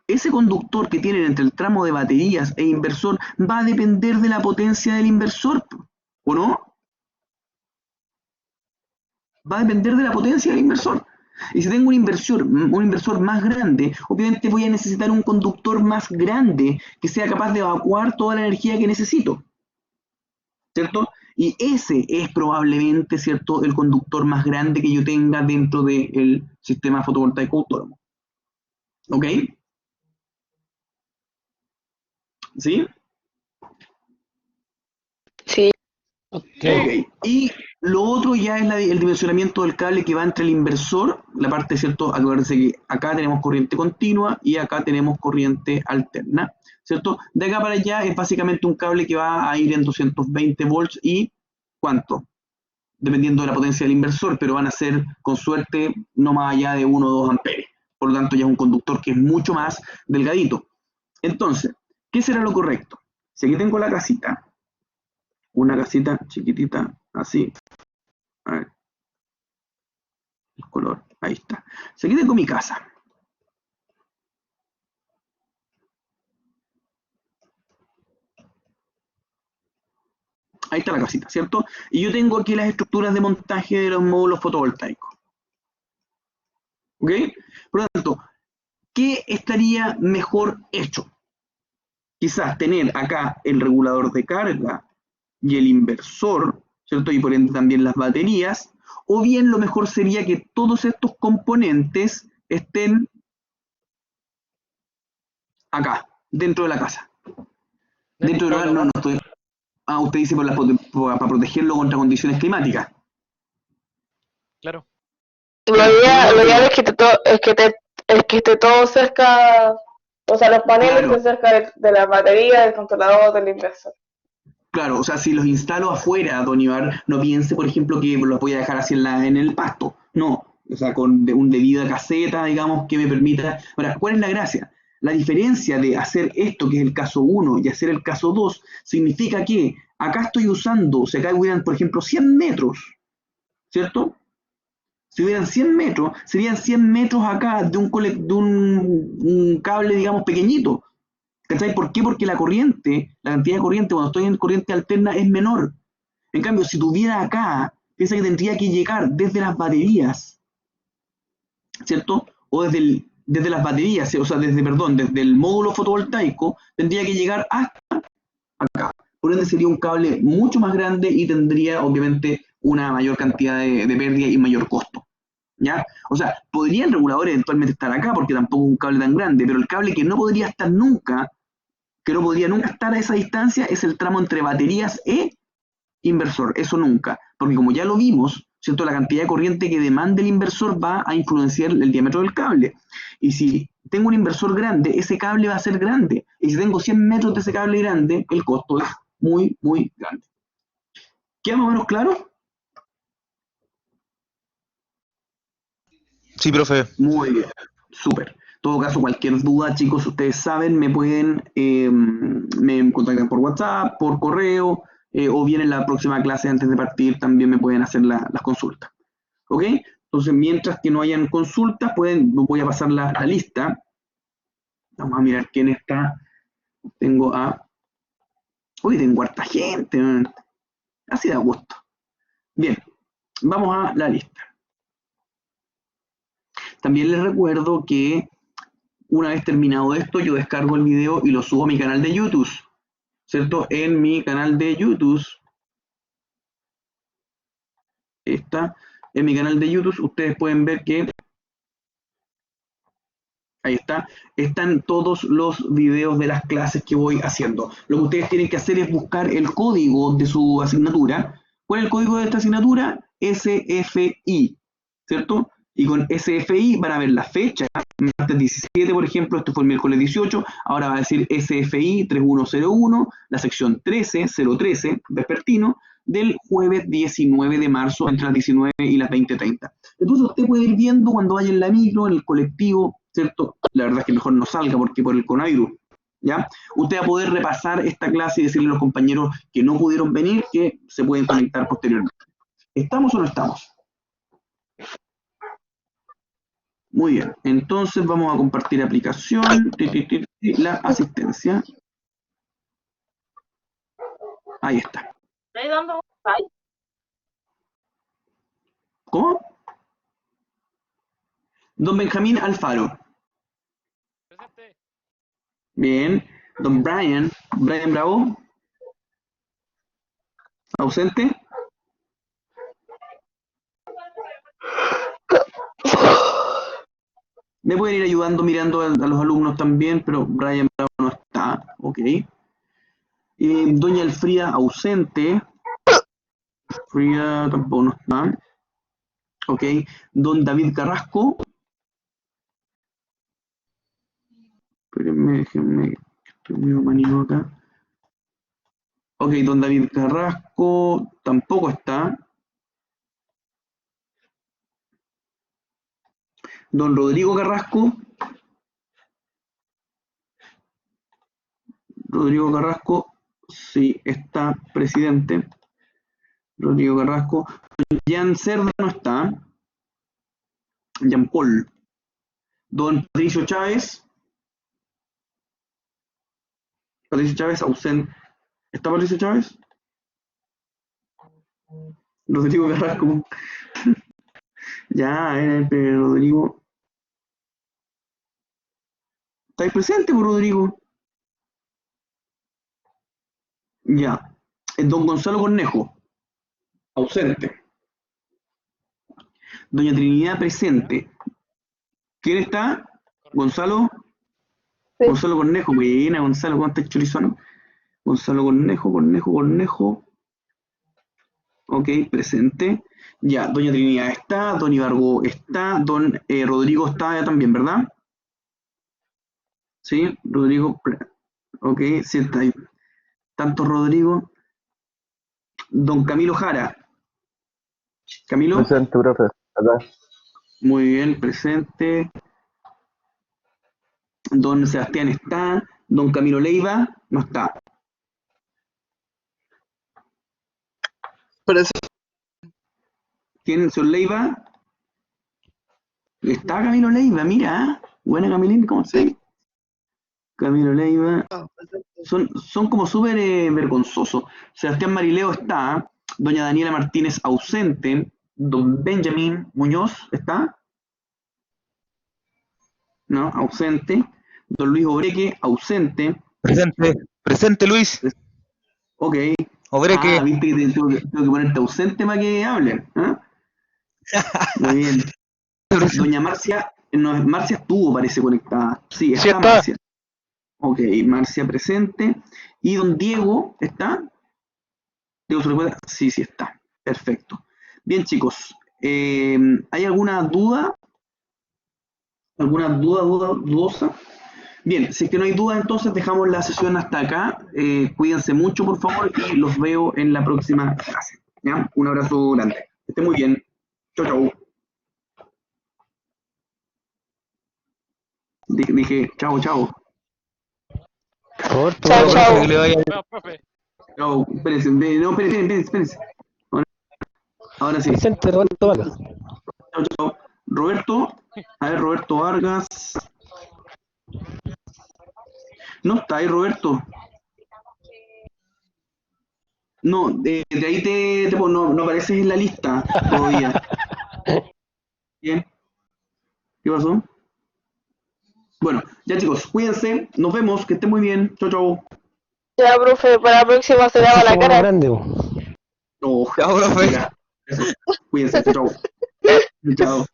Ese conductor que tienen entre el tramo de baterías e inversor va a depender de la potencia del inversor, ¿o no? Va a depender de la potencia del inversor. Y si tengo un inversor más grande, obviamente voy a necesitar un conductor más grande que sea capaz de evacuar toda la energía que necesito, ¿cierto? Y ese es probablemente, ¿cierto?, el conductor más grande que yo tenga dentro del sistema fotovoltaico autónomo. ¿Ok? ¿Sí? Sí. Ok. Ok. Y lo otro ya es el dimensionamiento del cable que va entre el inversor, la parte, ¿cierto? Acuérdense que acá tenemos corriente continua y acá tenemos corriente alterna, ¿cierto? De acá para allá es básicamente un cable que va a ir en 220 volts y ¿cuánto? Dependiendo de la potencia del inversor, pero van a ser, con suerte, no más allá de 1 o 2 amperes. Por lo tanto, ya es un conductor que es mucho más delgadito. Entonces, ¿qué será lo correcto? Si aquí tengo la casita, una casita chiquitita, así, a ver, el color, ahí está. Si aquí tengo mi casa, ahí está la casita, ¿cierto? Y yo tengo aquí las estructuras de montaje de los módulos fotovoltaicos. ¿Ok? Por lo tanto, ¿qué estaría mejor hecho? Quizás tener acá el regulador de carga y el inversor, ¿cierto? Y por ende también las baterías, o bien lo mejor sería que todos estos componentes estén acá, dentro de la casa. Dentro del hogar no estoy. Usted dice para protegerlo contra condiciones climáticas. Claro. Lo ideal es que esté todo cerca, o sea, los paneles Claro. estén cerca de la batería, del controlador, del inversor. Claro, o sea, si los instalo afuera, don Ibar, no piense, por ejemplo, que los voy a dejar así en el pasto. No, o sea, con un debida caseta, digamos, que me permita. Ahora, ¿cuál es la gracia? La diferencia de hacer esto, que es el caso 1, y hacer el caso 2, significa que acá estoy usando, o sea, acá hubieran, por ejemplo, 100 metros, ¿cierto? Si hubieran 100 metros, serían 100 metros acá de un cable, digamos, pequeñito. ¿Cachai? ¿Por qué? Porque la cantidad de corriente cuando estoy en corriente alterna es menor. En cambio, si tuviera acá, piensa que tendría que llegar desde las baterías, ¿cierto? O desde las baterías, o sea, desde el módulo fotovoltaico, tendría que llegar hasta acá. Por ende sería un cable mucho más grande y tendría, obviamente, una mayor cantidad de pérdida y mayor costo. ¿Ya? O sea, podría el regulador eventualmente estar acá porque tampoco es un cable tan grande, pero el cable que no podría estar nunca, que no podría nunca estar a esa distancia, es el tramo entre baterías e inversor. Eso nunca, porque como ya lo vimos, ¿cierto? La cantidad de corriente que demanda el inversor va a influenciar el diámetro del cable. Y si tengo un inversor grande, ese cable va a ser grande. Y si tengo 100 metros de ese cable grande, el costo es muy, muy grande. ¿Queda más o menos claro? Sí, profe. Muy bien, súper. En todo caso, cualquier duda, chicos, ustedes saben, me contactan por WhatsApp, por correo, o bien en la próxima clase antes de partir también me pueden hacer las consultas. ¿Ok? Entonces, mientras que no hayan consultas, voy a pasar la lista. Vamos a mirar quién está. Tengo harta gente. Así da gusto. Bien, vamos a la lista. También les recuerdo que una vez terminado esto, yo descargo el video y lo subo a mi canal de YouTube, ¿cierto? En mi canal de YouTube, en mi canal de YouTube, ustedes pueden ver que, ahí está, están todos los videos de las clases que voy haciendo. Lo que ustedes tienen que hacer es buscar el código de su asignatura. ¿Cuál es el código de esta asignatura? SFI, ¿cierto? Y con SFI van a ver la fecha, martes 17, por ejemplo, esto fue el miércoles 18, ahora va a decir SFI 3101, la sección 013, vespertino, del jueves 19 de marzo, entre las 19 y las 20:30. Entonces usted puede ir viendo cuando vaya en la micro, en el colectivo, ¿cierto? La verdad es que mejor no salga porque por el coronavirus, ¿ya? Usted va a poder repasar esta clase y decirle a los compañeros que no pudieron venir que se pueden conectar posteriormente. ¿Estamos o no estamos? Muy bien, entonces vamos a compartir aplicación, la asistencia. Ahí está. ¿Estoy dando wifi? ¿Cómo? Don Benjamín Alfaro. Presente. Bien. Don Brian Bravo. ¿Ausente? Me pueden ir ayudando mirando a los alumnos también, pero Brian Bravo no está. Ok. Doña Elfrida ausente. Elfrida tampoco no está. Ok. Don David Carrasco. Espérenme, déjenme, que estoy muy manito acá. Ok, don David Carrasco tampoco está. Don Rodrigo Carrasco. Rodrigo Carrasco, sí, está presente. Rodrigo Carrasco. Jan Cerda no está. Jean Paul. Don Patricio Chávez. Patricio Chávez ausente. ¿Está Patricio Chávez? Rodrigo Carrasco. Ya, Rodrigo. ¿Estáis presente, por Rodrigo? Ya. Don Gonzalo Cornejo. Ausente. Doña Trinidad presente. ¿Quién está? Gonzalo. Sí. Gonzalo Cornejo. Buena, Gonzalo, ¿cómo estás, chorizón? Gonzalo Cornejo. Ok, presente. Ya, doña Trinidad está, don Ibargo está, don Rodrigo está ya también, ¿verdad? Sí, Rodrigo. Ok, sí está ahí. Tanto Rodrigo. Don Camilo Jara. Camilo. Presente, profe. Acá. Muy bien, presente. Don Sebastián está. Don Camilo Leiva no está. Presente. ¿Quién? ¿Señor Leiva? Está Camilo Leiva, mira. Buena Camilín, ¿cómo está? Sí. Camilo Leiva. Son como súper vergonzosos. Sebastián Marileo está. Doña Daniela Martínez ausente. Don Benjamín Muñoz está. No, ausente. Don Luis Obreque, ausente. Presente Luis. Ok. Obreque. Viste que tengo que ponerte ausente para que hablen. ¿Ah? Muy bien. Doña Marcia, no, Marcia estuvo, parece, conectada. Sí, Sí está está. Marcia. Ok, Marcia presente. ¿Y don Diego está? ¿Diego se recuerda? Sí, sí está. Perfecto. Bien, chicos. ¿Hay alguna duda? ¿Alguna dudosa? Bien, si es que no hay duda, entonces dejamos la sesión hasta acá. Cuídense mucho, por favor, y los veo en la próxima clase. ¿Ya? Un abrazo grande. Que esté muy bien. Chau, chau. Dije, chau, chau. Chao, Profe, chao. que le vaya bien. Bueno, profe. Chau, espérense. No, espérense. Ahora sí. Vicente Roberto Vargas. Chau, chau. Roberto. A ver, Roberto Vargas. No está ahí, Roberto. No, de ahí no apareces en la lista todavía. Bien. ¿Qué pasó? Bueno, ya chicos, cuídense, nos vemos, que estén muy bien. Chau, chau. Ya, profe, para la próxima se lava la Somos cara. grande, bo. Oh, Chao, profe. ya. Eso. Cuídense, chau, chau. Chao.